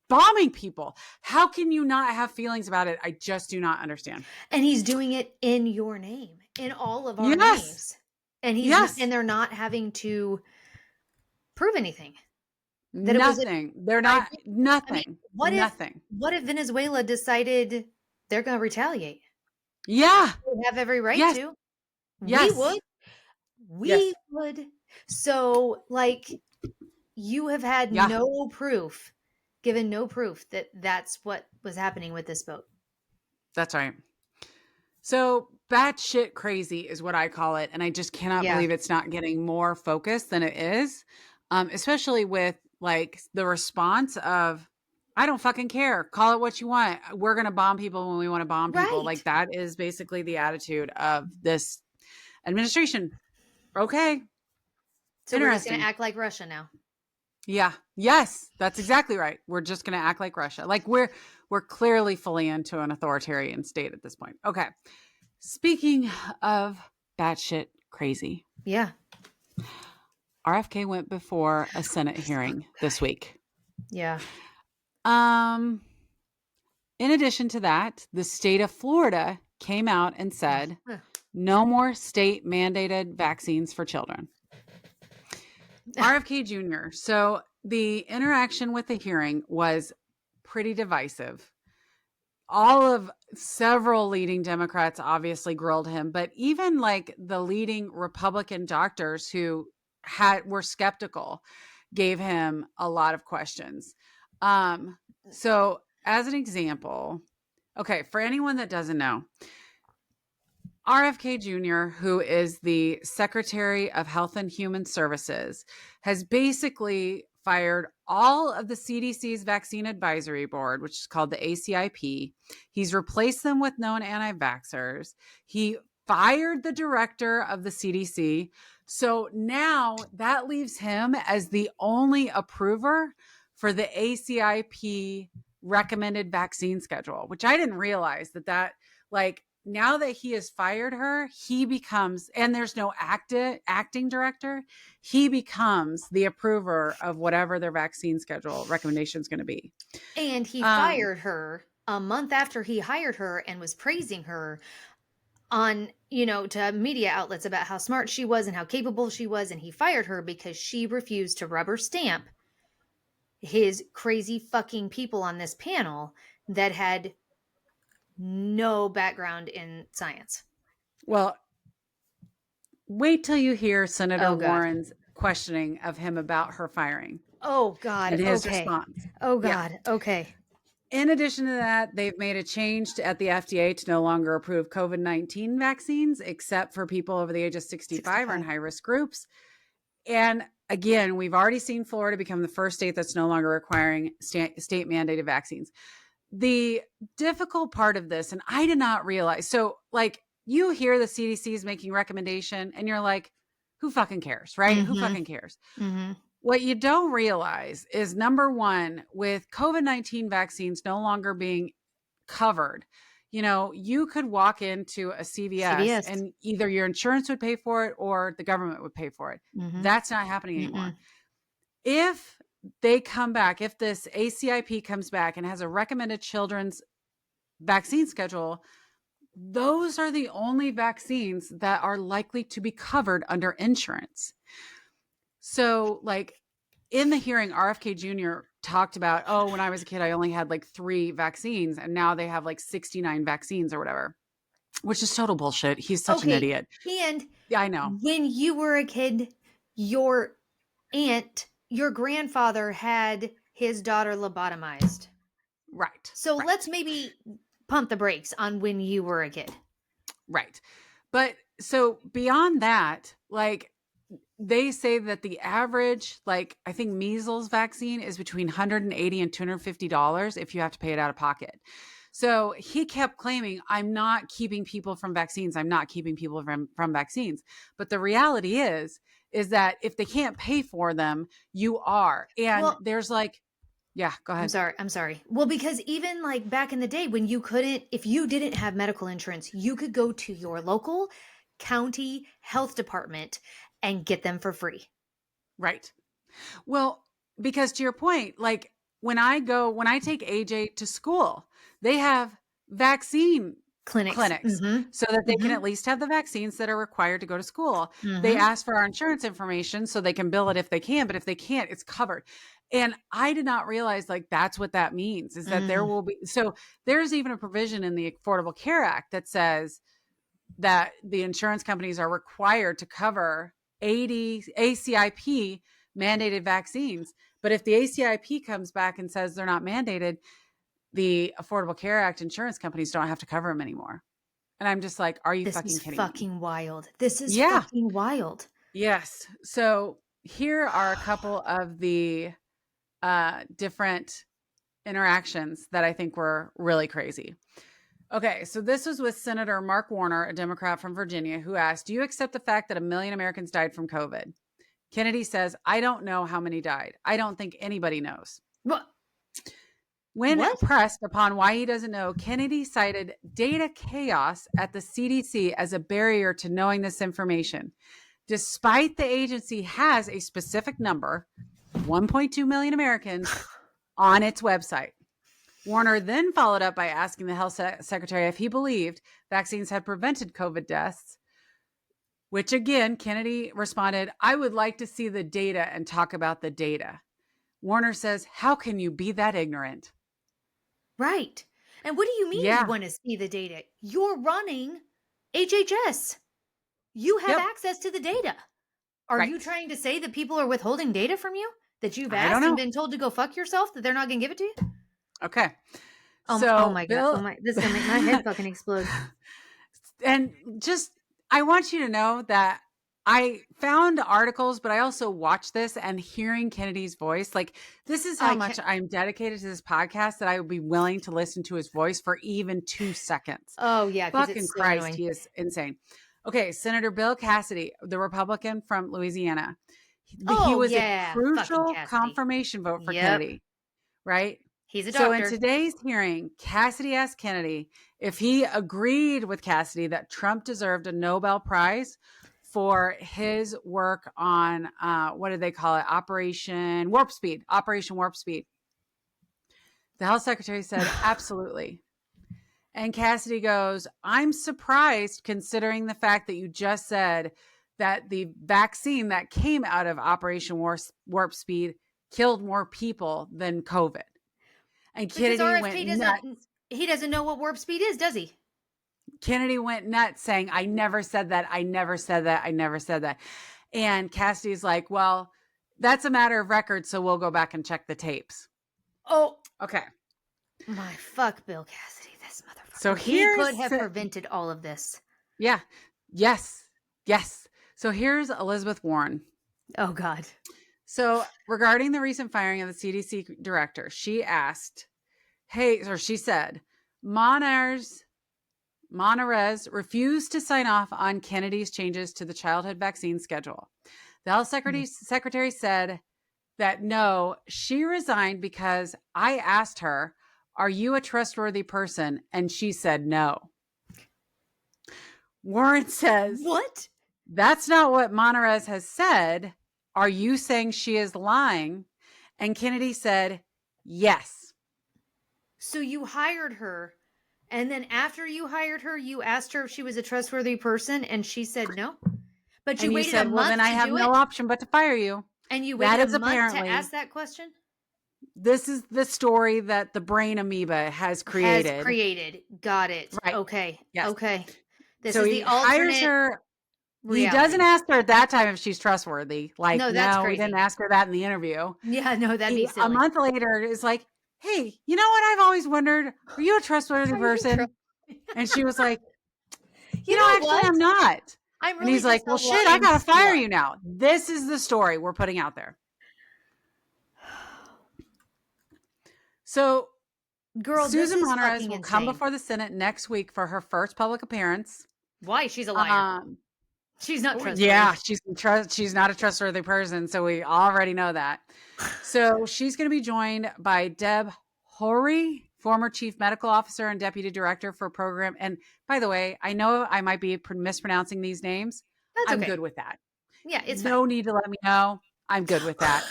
bombing people. How can you not have feelings about it? I just do not understand. And he's doing it in your name, in all of our names. And and they're not having to prove anything. Nothing. They're not nothing. I mean, nothing. What if Venezuela decided they're going to retaliate? Yeah. They have every right to. Yes. We would. So, like, you have had no proof, given no proof that that's what was happening with this boat. That's right. So batshit crazy is what I call it. And I just cannot believe it's not getting more focus than it is. Especially with like the response of, I don't fucking care. Call it what you want. We're going to bomb people when we want to bomb people. Like, that is basically the attitude of this administration. Okay. So we're just going to act like Russia now. Yeah. Yes, that's exactly right. We're just going to act like Russia. Like, we're clearly fully into an authoritarian state at this point. Okay. Speaking of batshit crazy. Yeah. RFK went before a Senate hearing this week. Yeah. In addition to that, the state of Florida came out and said, no more state mandated vaccines for children. RFK Jr. So the interaction with the hearing was pretty divisive. Several leading Democrats obviously grilled him, but even like the leading Republican doctors who were skeptical gave him a lot of questions. So as an example, okay, for anyone that doesn't know, RFK Jr., who is the Secretary of Health and Human Services, has basically fired all of the CDC's vaccine advisory board, which is called the ACIP. He's replaced them with known anti-vaxxers. He fired the director of the CDC. So now that leaves him as the only approver for the ACIP recommended vaccine schedule, which I didn't realize that like now that he has fired her, he becomes, and there's no acting director, he becomes the approver of whatever their vaccine schedule recommendation is going to be. And he fired her a month after he hired her and was praising her on, to media outlets about how smart she was and how capable she was. And he fired her because she refused to rubber stamp his crazy fucking people on this panel that had no background in science. Well, wait till you hear Senator Warren's questioning of him about her firing. Oh, God. And his response. Oh, God. Yeah. Okay. In addition to that, they've made a change at the FDA to no longer approve COVID-19 vaccines, except for people over the age of 65 or in high-risk groups. And again, we've already seen Florida become the first state that's no longer requiring state-mandated vaccines. The difficult part of this, and I did not realize, so like you hear the CDC is making recommendation and you're like, who fucking cares, right? Who fucking cares? What you don't realize is, number one, with COVID-19 vaccines no longer being covered, you could walk into a CVS and either your insurance would pay for it or the government would pay for it. That's not happening anymore. If they come back, if this ACIP comes back and has a recommended children's vaccine schedule, those are the only vaccines that are likely to be covered under insurance. So like in the hearing, RFK Jr. talked about, oh, when I was a kid, I only had like 3 vaccines and now they have like 69 vaccines or whatever, which is total bullshit. He's such an idiot. And yeah, I know. When you were a kid, your grandfather had his daughter lobotomized. Right. So let's maybe pump the brakes on when you were a kid. Right. But so beyond that, like they say that the average, like I think measles vaccine is between $180 and $250 if you have to pay it out of pocket. So he kept claiming, I'm not keeping people from vaccines. I'm not keeping people from vaccines. But the reality is that if they can't pay for them, you are. And there's like, yeah, go ahead. I'm sorry. Well, because even like back in the day when if you didn't have medical insurance, you could go to your local county health department and get them for free. Right. Well, because to your point, like when I take AJ to school, they have vaccine clinics so that they can at least have the vaccines that are required to go to school. They ask for our insurance information so they can bill it if they can, but if they can't, it's covered. And I did not realize like that's what that means, is that there will be, so there's even a provision in the Affordable Care Act that says that the insurance companies are required to cover 80 ACIP mandated vaccines. But if the ACIP comes back and says they're not mandated, the Affordable Care Act insurance companies don't have to cover them anymore. And I'm just like, are you fucking kidding me? This is fucking wild. This is fucking wild. Yes. So here are a couple of the different interactions that I think were really crazy. Okay, so this was with Senator Mark Warner, a Democrat from Virginia, who asked, do you accept the fact that 1 million Americans died from COVID? Kennedy says, I don't know how many died. I don't think anybody knows. What? When pressed upon why he doesn't know, Kennedy cited data chaos at the CDC as a barrier to knowing this information. Despite the agency has a specific number, 1.2 million Americans, on its website. Warner then followed up by asking the health secretary if he believed vaccines had prevented COVID deaths, which again, Kennedy responded, I would like to see the data and talk about the data. Warner says, how can you be that ignorant? Right. And what do you mean you want to see the data? You're running HHS. You have access to the data. Are you trying to say that people are withholding data from you? That you've asked and been told to go fuck yourself? That they're not going to give it to you? Okay. Oh my God. This is going to make my head fucking explode. And just, I want you to know that I found articles, but I also watched this, and hearing Kennedy's voice, like, this is how much I'm dedicated to this podcast that I would be willing to listen to his voice for even 2 seconds. Oh yeah, because Fucking it's so Christ, annoying. he is insane. Okay, Senator Bill Cassidy, the Republican from Louisiana. He Oh was a yeah, fucking crucial Cassidy. confirmation vote for Yep, Kennedy, right? he's a So in doctor. today's hearing, Cassidy asked Kennedy if he agreed with Cassidy that Trump deserved a Nobel Prize for his work on, what did they call it? Operation Warp Speed. Operation Warp Speed. The health secretary said, absolutely. And Cassidy goes, I'm surprised considering the fact that you just said that the vaccine that came out of Operation Warp Speed killed more people than COVID. And Because Kennedy went RFK nuts. doesn't know what warp speed is, does he? Kennedy went nuts saying, I never said that. I never said that. I never said that. And Cassidy's like, well, that's a matter of record. So we'll go back and check the tapes. Oh, okay. My fuck, Bill Cassidy, this motherfucker. So he could have prevented all of this. Yeah. Yes. Yes. So here's Elizabeth Warren. Oh God. So regarding the recent firing of the CDC director, she asked, she said, Monarez refused to sign off on Kennedy's changes to the childhood vaccine schedule. The health secretary said that no, she resigned because I asked her, are you a trustworthy person? And she said no. Warren says, what? That's not what Monarez has said. Are you saying she is lying? And Kennedy said, yes. So you hired her, and then after you hired her, you asked her if she was a trustworthy person, and she said no? But you waited a month well, then I have no option but to fire you. And you waited a month to ask that question? This is the story that the brain amoeba has created. Got it. Right. Okay. Yes. Okay. This so is he the alternate hires her. reality. He doesn't ask her at that time if she's trustworthy. Like, no, that's crazy. We didn't ask her that in the interview. Yeah, no, that'd be silly. A month later is like, hey, you know what I've always wondered? Are you a trustworthy person? And she was like, you know actually, what? I'm not. I'm really and he's like, well, shit, I got to fire you now. This is the story we're putting out there. So, girl, Susan Monarez will come before the Senate next week for her first public appearance. Why? She's a liar. She's not trustworthy. Yeah, she's not a trustworthy person, so we already know that. So she's going to be joined by Deb Horry, former chief medical officer and deputy director for program. And by the way, I know I might be mispronouncing these names. I'm good with that. Yeah, it's no need to let me know. I'm good with that.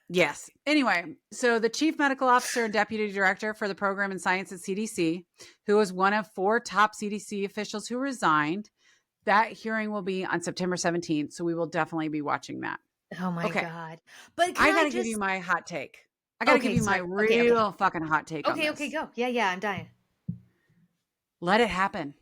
Yes. Anyway, so the chief medical officer and deputy director for the program and science at CDC, who was one of 4 top CDC officials who resigned, that hearing will be on September 17th. So we will definitely be watching that. Oh my God. But I got to give you my hot take. I got to give you my real fucking hot take. Okay, go. Yeah, I'm dying. Let it happen.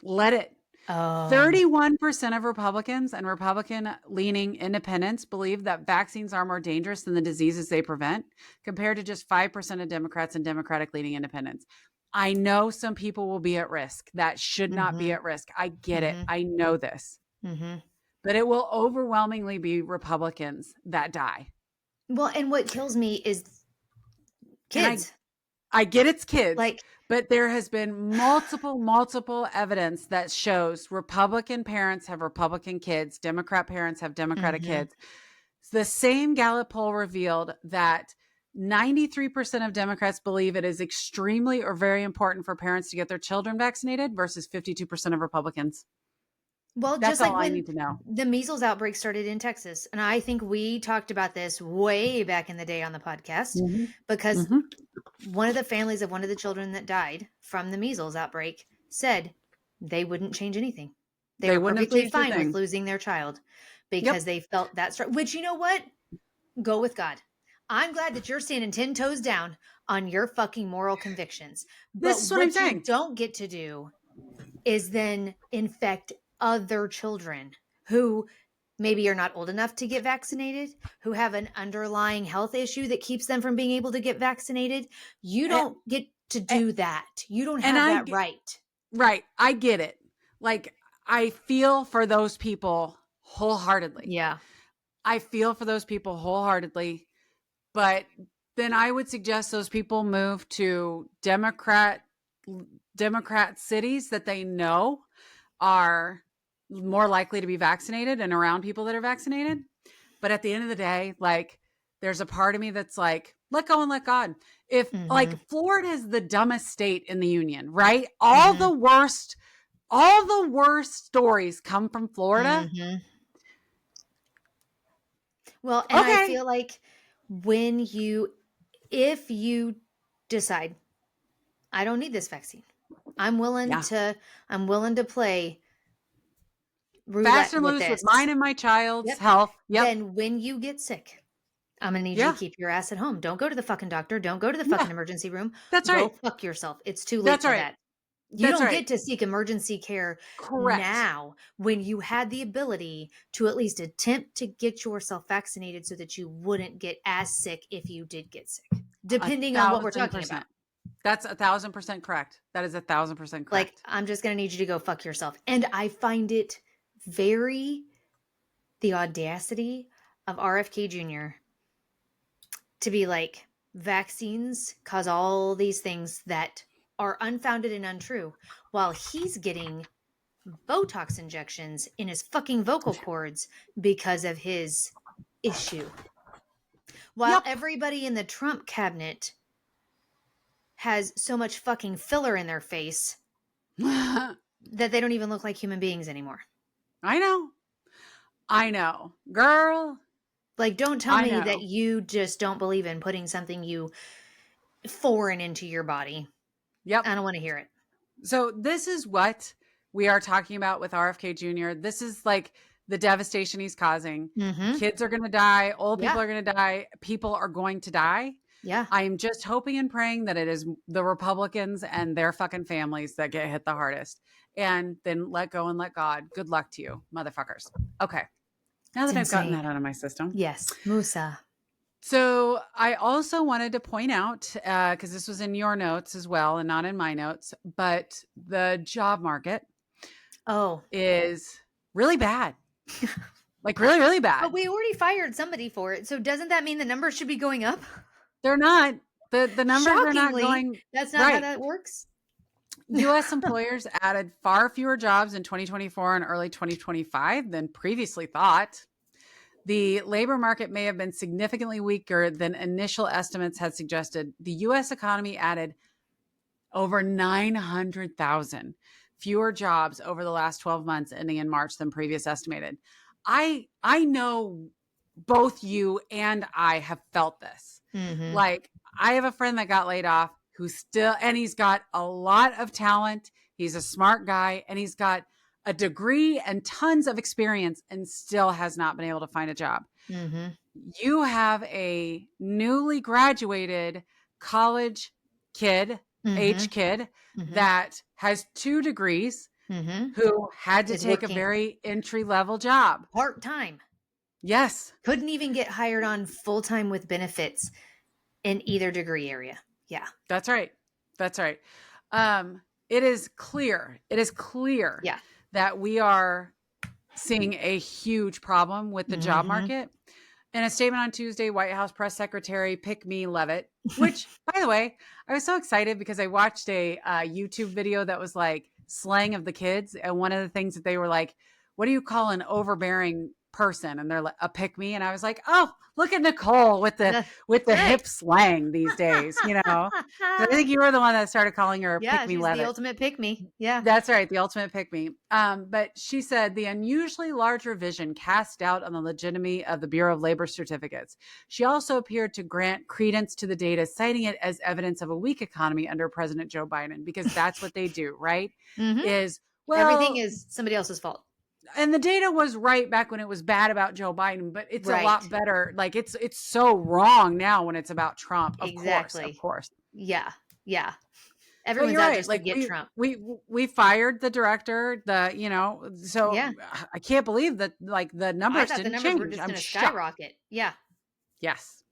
Let it. 31% of Republicans and Republican-leaning independents believe that vaccines are more dangerous than the diseases they prevent, compared to just 5% of Democrats and Democratic-leaning independents. I know some people will be at risk. That should not be at risk. I get it. I know this. But it will overwhelmingly be Republicans that die. Well, and what kills me is kids. I get it's kids. But there has been multiple evidence that shows Republican parents have Republican kids, Democrat parents have Democratic kids. The same Gallup poll revealed that 93% of Democrats believe it is extremely or very important for parents to get their children vaccinated versus 52% of Republicans. Well, that's just like all when I need to know. The measles outbreak started in Texas. And I think we talked about this way back in the day on the podcast because one of the families of one of the children that died from the measles outbreak said they wouldn't change anything. They were perfectly fine with losing their child because they felt that which, you know what? Go with God. I'm glad that you're standing 10 toes down on your fucking moral convictions. But this is what I'm saying. You don't get to do is then infect other children who maybe are not old enough to get vaccinated, who have an underlying health issue that keeps them from being able to get vaccinated. You don't get to do that. You don't have that right. Right. I get it. Like, I feel for those people wholeheartedly. Yeah. I feel for those people wholeheartedly, but then I would suggest those people move to Democrat cities that they know are more likely to be vaccinated and around people that are vaccinated. But at the end of the day, like, there's a part of me that's like, let go and let God. If like Florida is the dumbest state in the union, right? All the worst stories come from Florida. Well, and I Okay. feel like if you decide, I don't need this vaccine, I'm willing to play Fast roulette and with loose with this. mine and my child's Yep. health. Yep. Then when you get sick, I'm going to need you to keep your ass at home. Don't go to the fucking doctor. Don't go to the fucking emergency room. That's Go right. fuck yourself. It's too late That's for right. that. You That's don't right. get to seek emergency care Correct. now when you had the ability to at least attempt to get yourself vaccinated so that you wouldn't get as sick if you did get sick, depending on what we're talking about. That's 1,000% correct. That is 1,000% correct. Like, I'm just going to need you to go fuck yourself. And I find it the audacity of RFK Jr. to be like, vaccines cause all these things that are unfounded and untrue, while he's getting Botox injections in his fucking vocal cords because of his issue. While everybody in the Trump cabinet has so much fucking filler in their face that they don't even look like human beings anymore. I know. Girl. Like, don't tell me that you just don't believe in putting something foreign into your body. Yep. I don't want to hear it. So this is what we are talking about with RFK Jr. This is like the devastation he's causing. Kids are going to die. Old people are going to die. People are going to die. Yeah. I am just hoping and praying that it is the Republicans and their fucking families that get hit the hardest. And then let go and let God. Good luck to you, motherfuckers. Okay. Now that I've gotten that out of my system. Yes. Musa. So I also wanted to point out, because this was in your notes as well and not in my notes, but the job market is really bad. Like really, really bad. But we already fired somebody for it. So doesn't that mean the numbers should be going up? They're not. The numbers are not going. That's not how that works. U.S. employers added far fewer jobs in 2024 and early 2025 than previously thought. The labor market may have been significantly weaker than initial estimates had suggested. The U.S. economy added over 900,000 fewer jobs over the last 12 months ending in March than previous estimated. I know both you and I have felt this. Like, I have a friend that got laid off and he's got a lot of talent. He's a smart guy and he's got a degree and tons of experience and still has not been able to find a job. You have a newly graduated college kid, that has 2 degrees, who had to take a very entry-level job. Part-time. Yes. Couldn't even get hired on full-time with benefits in either degree area. Yeah. That's right. That's right. It is clear that we are seeing a huge problem with the job market. In a statement on Tuesday, White House Press Secretary Pick-Me Levitt, which, by the way, I was so excited because I watched a YouTube video that was like slang of the kids. And one of the things that they were like, what do you call an overbearing person? And they're like, a pick-me. And I was like, oh, look at Nicole with the hip slang these days, you know? I think you were the one that started calling her pick-me Levitt. The ultimate pick-me. Yeah. That's right. The ultimate pick-me. But she said the unusually large revision cast doubt on the legitimacy of the Bureau of Labor certificates. She also appeared to grant credence to the data, citing it as evidence of a weak economy under President Joe Biden, because that's what they do, right? Everything is somebody else's fault. And the data was right back when it was bad about Joe Biden, but it's a lot better. Like it's so wrong now when it's about Trump. Of course. Yeah. Yeah. Everyone's out just to get Trump. We fired the director, so I can't believe that like the numbers didn't change. Were just going to skyrocket. Yeah. Yes.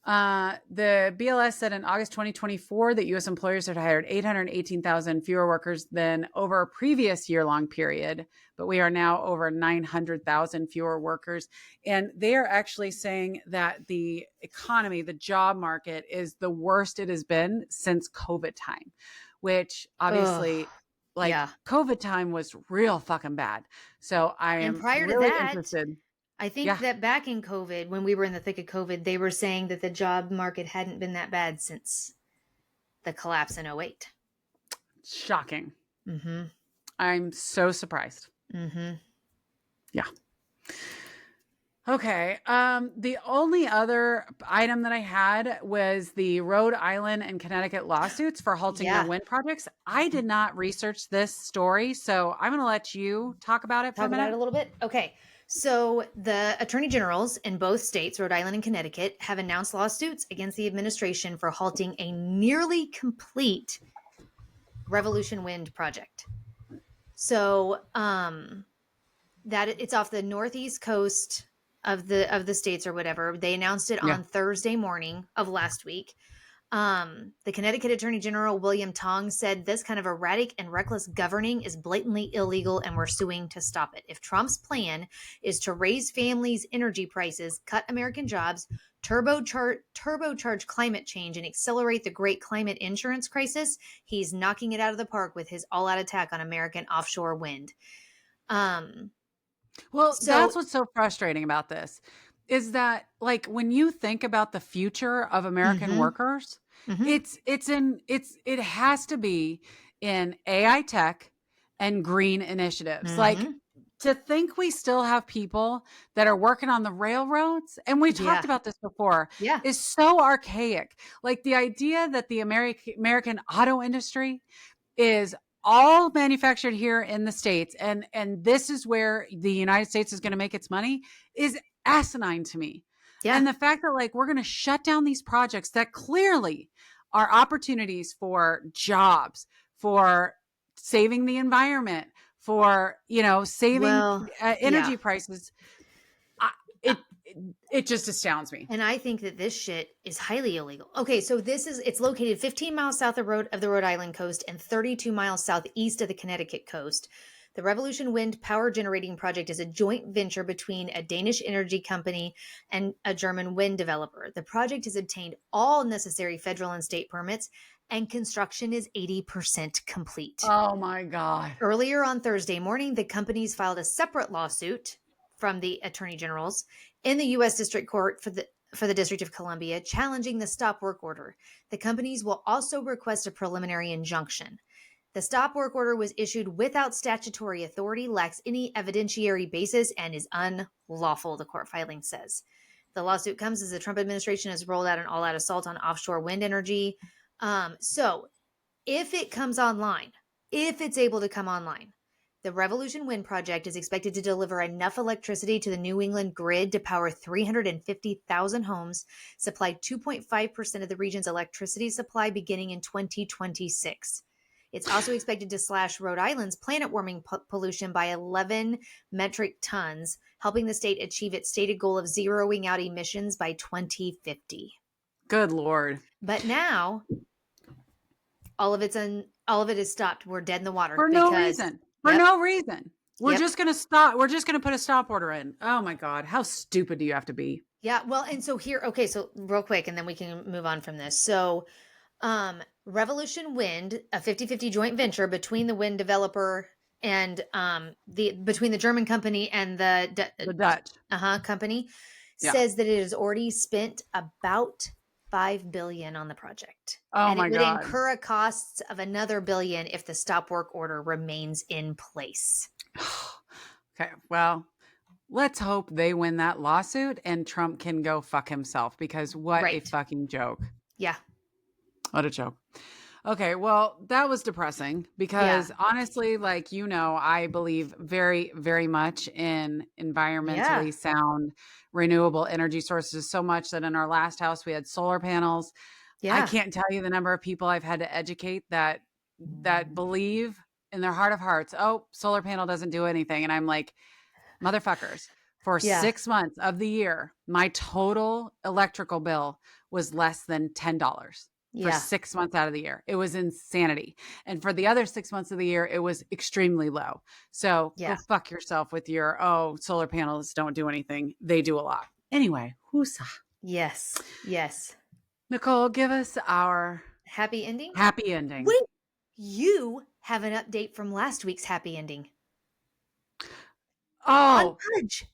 The BLS said in August 2024 that U.S. employers had hired 818,000 fewer workers than over a previous year-long period, but we are now over 900,000 fewer workers. And they are actually saying that the economy, the job market, is the worst it has been since COVID time, which Ugh. obviously, like, Yeah. COVID time was real fucking bad. So I And am prior to really that, interested. I think Yeah, that back in COVID, when we were in the thick of COVID, they were saying that the job market hadn't been that bad since the collapse in '08. shocking. Mm-hmm. I'm so surprised. Mm-hmm. Yeah. Okay. The only other item that I had was the Rhode Island and Connecticut lawsuits for halting their Yeah. wind projects. I did not research this story, so I'm going to let you talk about it for a Talk about minute. it a little bit. Okay. So the attorney generals in both states, Rhode Island and Connecticut, have announced lawsuits against the administration for halting a nearly complete Revolution Wind project. So that it's off the northeast coast of the states or whatever. They announced it Yeah. on Thursday morning of last week. The Connecticut Attorney General William Tong said this kind of erratic and reckless governing is blatantly illegal and we're suing to stop it. If Trump's plan is to raise families' energy prices, cut American jobs, turbocharge climate change, and accelerate the great climate insurance crisis, he's knocking it out of the park with his all-out attack on American offshore wind. Um, Well, that's so, what's so frustrating about this is that, like, when you think about the future of American mm-hmm, workers, mm-hmm, it has to be in AI tech and green initiatives. Like, mm-hmm, to think we still have people that are working on the railroads, and we talked yeah, about this before, yeah, is so archaic. Like the idea that the American auto industry is all manufactured here in the States, and this is where the United States is going to make its money, is asinine to me. yeah. And the fact that, like, we're going to shut down these projects that clearly are opportunities for jobs, for saving the environment, for, saving Well, yeah. energy prices. I, it it just astounds me. And I think that this shit is highly illegal. Okay, so it's located 15 miles south of the Rhode Island coast and 32 miles southeast of the Connecticut coast. The Revolution Wind Power Generating Project is a joint venture between a Danish energy company and a German wind developer. The project has obtained all necessary federal and state permits, and construction is 80% complete. Oh my God. Earlier on Thursday morning, the companies filed a separate lawsuit from the attorney generals in the U.S. District Court for the District of Columbia, challenging the stop work order. The companies will also request a preliminary injunction. The stop work order was issued without statutory authority, lacks any evidentiary basis, and is unlawful, the court filing says. The lawsuit comes as the Trump administration has rolled out an all-out assault on offshore wind energy. So if it comes online, if it's able to come online, the Revolution Wind Project is expected to deliver enough electricity to the New England grid to power 350,000 homes, supply 2.5% of the region's electricity supply beginning in 2026. It's also expected to slash Rhode Island's planet warming pollution by 11 metric tons, helping the state achieve its stated goal of zeroing out emissions by 2050. Good Lord. But now all of it is stopped. We're dead in the water For no because reason. For yep, no reason. We're yep. just going to stop. We're just going to put a stop order in. Oh my God. How stupid do you have to be? Yeah, well, and so here, okay, so real quick and then we can move on from this. So, Revolution Wind, a 50-50 joint venture between the wind developer and between the German company and the The Dutch. company, Yeah. says that it has already spent about 5 billion on the project. Oh And it my would God. incur costs of another billion if the stop work order remains in place. Okay. Well, let's hope they win that lawsuit and Trump can go fuck himself, because what a Right. fucking joke. Yeah. What a joke. Okay, well, that was depressing Yeah. because honestly, like, I believe very, very much in Yeah. environmentally sound renewable energy sources, so much that in our last house we had solar panels. I Yeah. can't tell you the number of people I've had to educate that believe in their heart of hearts, oh, solar panel doesn't do anything. And I'm like, motherfuckers, For Yeah. 6 months of the year, my total electrical bill was less than $10 for Yeah. 6 months out of the year. It was insanity. And for the other 6 months of the year, it was extremely low. So go Yeah. fuck yourself with your, oh, solar panels don't do anything. They do a lot. Anyway, who's Yes. Yes. Nicole, give us our Happy ending? happy ending. Wait, you have an update from last week's happy ending on Oh, Pudge.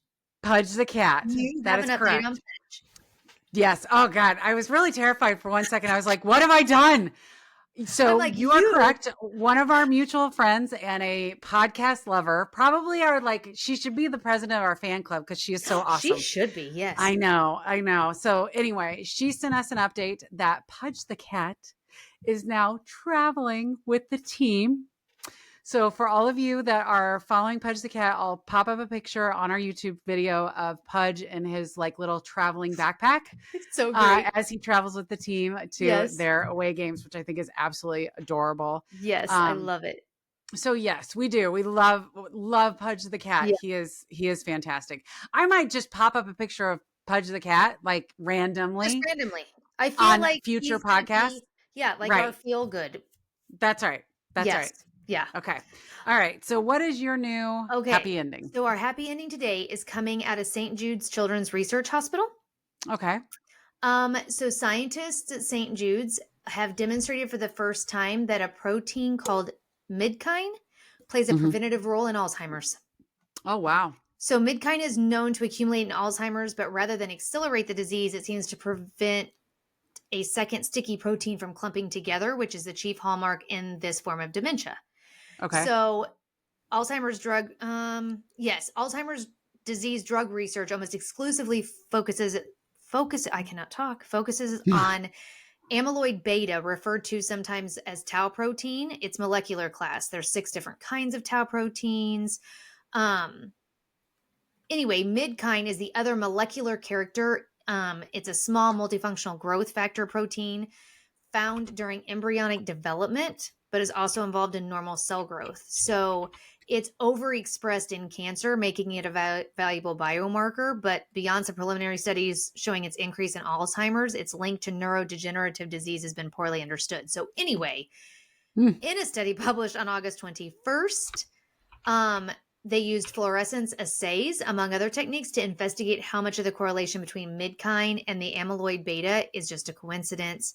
Pudge the Cat. You That have is an update on correct. Pudge. Yes. Oh, God. I was really terrified for 1 second. I was like, what have I done? I'm So like, you are you. correct. One of our mutual friends and a podcast lover, probably are like, she should be the president of our fan club because she is so She awesome. should be, yes. I know. I know. So anyway, she sent us an update that Pudge the Cat is now traveling with the team. So for all of you that are following Pudge the Cat, I'll pop up a picture on our YouTube video of Pudge in his like little traveling backpack It's so great. as he travels with the team to Yes. their away games, which I think is absolutely adorable. Yes, I Um, love it. so yes, we do. We love Pudge the Cat. Yeah. He is fantastic. I might just pop up a picture of Pudge the Cat like Just randomly randomly. I feel on like future he's gonna podcasts. be, yeah, like our Right. feel good. That's right. That's Yes. right. Yeah. Okay. All right. So what is your new Okay. happy ending? So our happy ending today is coming out of St. Jude's Children's Research Hospital. Okay. So scientists at St. Jude's have demonstrated for the first time that a protein called midkine plays a Mhm. preventative role in Alzheimer's. Oh, wow. So midkine is known to accumulate in Alzheimer's, but rather than accelerate the disease, it seems to prevent a second sticky protein from clumping together, which is the chief hallmark in this form of dementia. Okay. So Alzheimer's Alzheimer's disease drug research almost exclusively focuses on amyloid beta, referred to sometimes as tau protein. Its molecular class. There's 6 different kinds of tau proteins. Anyway, midkine is the other molecular character. It's a small multifunctional growth factor protein found during embryonic development, but is also involved in normal cell growth. So it's overexpressed in cancer, making it a valuable biomarker. But beyond some preliminary studies showing its increase in Alzheimer's, its link to neurodegenerative disease has been poorly understood. So anyway, Mm. in a study published on August 21st, they used fluorescence assays, among other techniques, to investigate how much of the correlation between midkine and the amyloid beta is just a coincidence.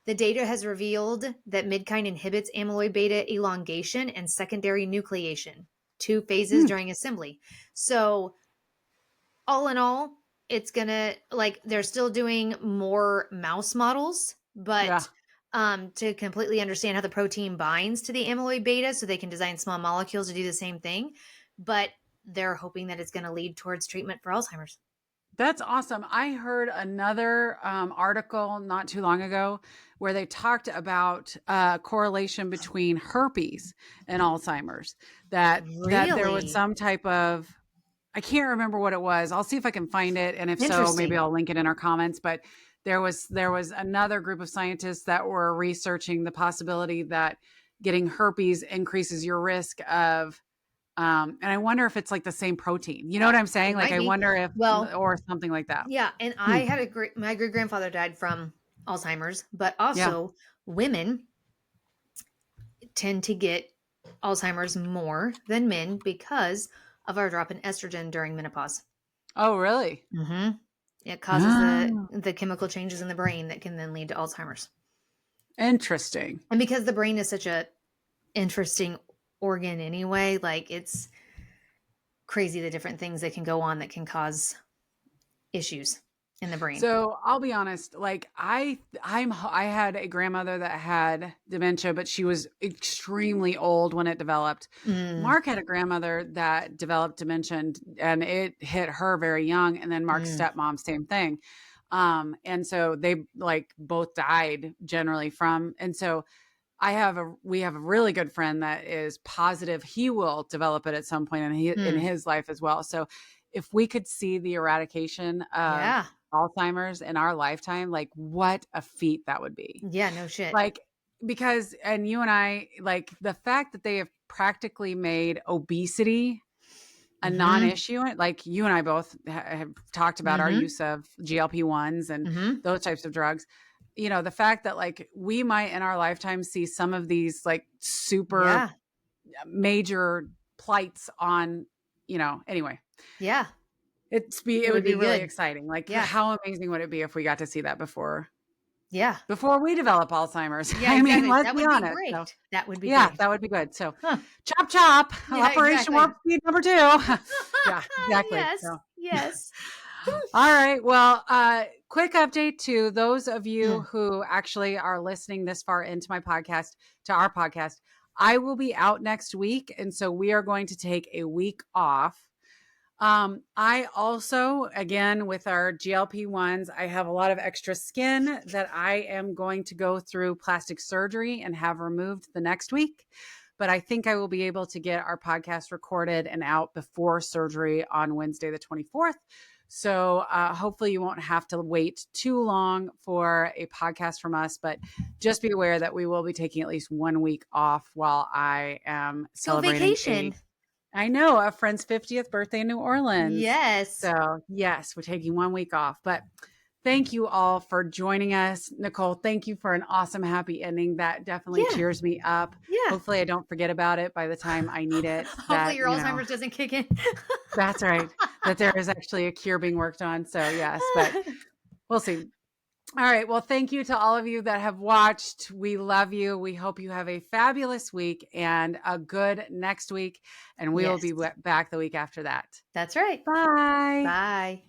The data has revealed that midkine inhibits amyloid beta elongation and secondary nucleation, 2 phases during assembly. So, all in all, it's gonna they're still doing more mouse models, Yeah. but to completely understand how the protein binds to the amyloid beta so they can design small molecules to do the same thing. But they're hoping that it's going to lead towards treatment for Alzheimer's. That's awesome. I heard another article not too long ago where they talked about correlation between herpes and Alzheimer's. That there was Really some type of, I can't remember what it was. I'll see if I can find it, and if so, maybe interesting. I'll link it in our comments. But there was another group of scientists that were researching the possibility that getting herpes increases your risk of and I wonder if it's like the same protein. You know what I'm saying? It Like might I be. wonder if, Well, or something like that. yeah, and Hmm. I had my great grandfather died from Alzheimer's, but Yeah. also women tend to get Alzheimer's more than men because of our drop in estrogen during menopause. Oh, really? Mm-hmm. It causes Oh, the chemical changes in the brain that can then lead to Alzheimer's. interesting. And because the brain is such a interesting organ anyway, like it's crazy the different things that can go on that can cause issues in the brain. So I'll be honest, like I had a grandmother that had dementia, but she was extremely old when it developed. Mm, Mark had a grandmother that developed dementia and it hit her very young. And then Mark's mm, stepmom, same thing. And so they like both died generally from, and so we have a really good friend that is positive he will develop it at some point in mm. his life as well. So if we could see the eradication of Yeah. Alzheimer's in our lifetime, like what a feat that would be. Yeah, no shit. Like because and you and I, like the fact that they have practically made obesity a non-issue. Like you and I both have talked about our use of GLP-1s and those types of drugs. You know, the fact that like we might in our lifetime see some of these like super major plights on, you know, anyway. Yeah. It would be really exciting. Like how amazing would it be if we got to see that before we develop Alzheimer's? Yeah, I mean, exactly. let's That be would be honest. great. So, That would be yeah, great. that would be good. So chop, chop, Yeah, Operation exactly. Warp Speed number 2. Yeah, exactly. Yes. So. Yes. All right. Well, quick update to those of you who actually are listening this far into my podcast, to our podcast. I will be out next week. And so we are going to take a week off. I also, again, with our GLP-1s, I have a lot of extra skin that I am going to go through plastic surgery and have removed the next week. But I think I will be able to get our podcast recorded and out before surgery on Wednesday, the 24th. So hopefully you won't have to wait too long for a podcast from us, but just be aware that we will be taking at least 1 week off while I am celebrating vacation. I know, a friend's 50th birthday in New Orleans. Yes. So yes, we're taking 1 week off, but thank you all for joining us. Nicole, thank you for an awesome, happy ending. That definitely cheers me up. Yeah. Hopefully I don't forget about it by the time I need it. Hopefully your Alzheimer's doesn't kick in. That's right. That there is actually a cure being worked on. So yes, but we'll see. All right. Well, thank you to all of you that have watched. We love you. We hope you have a fabulous week and a good next week. And we will be back the week after that. That's right. Bye. Bye.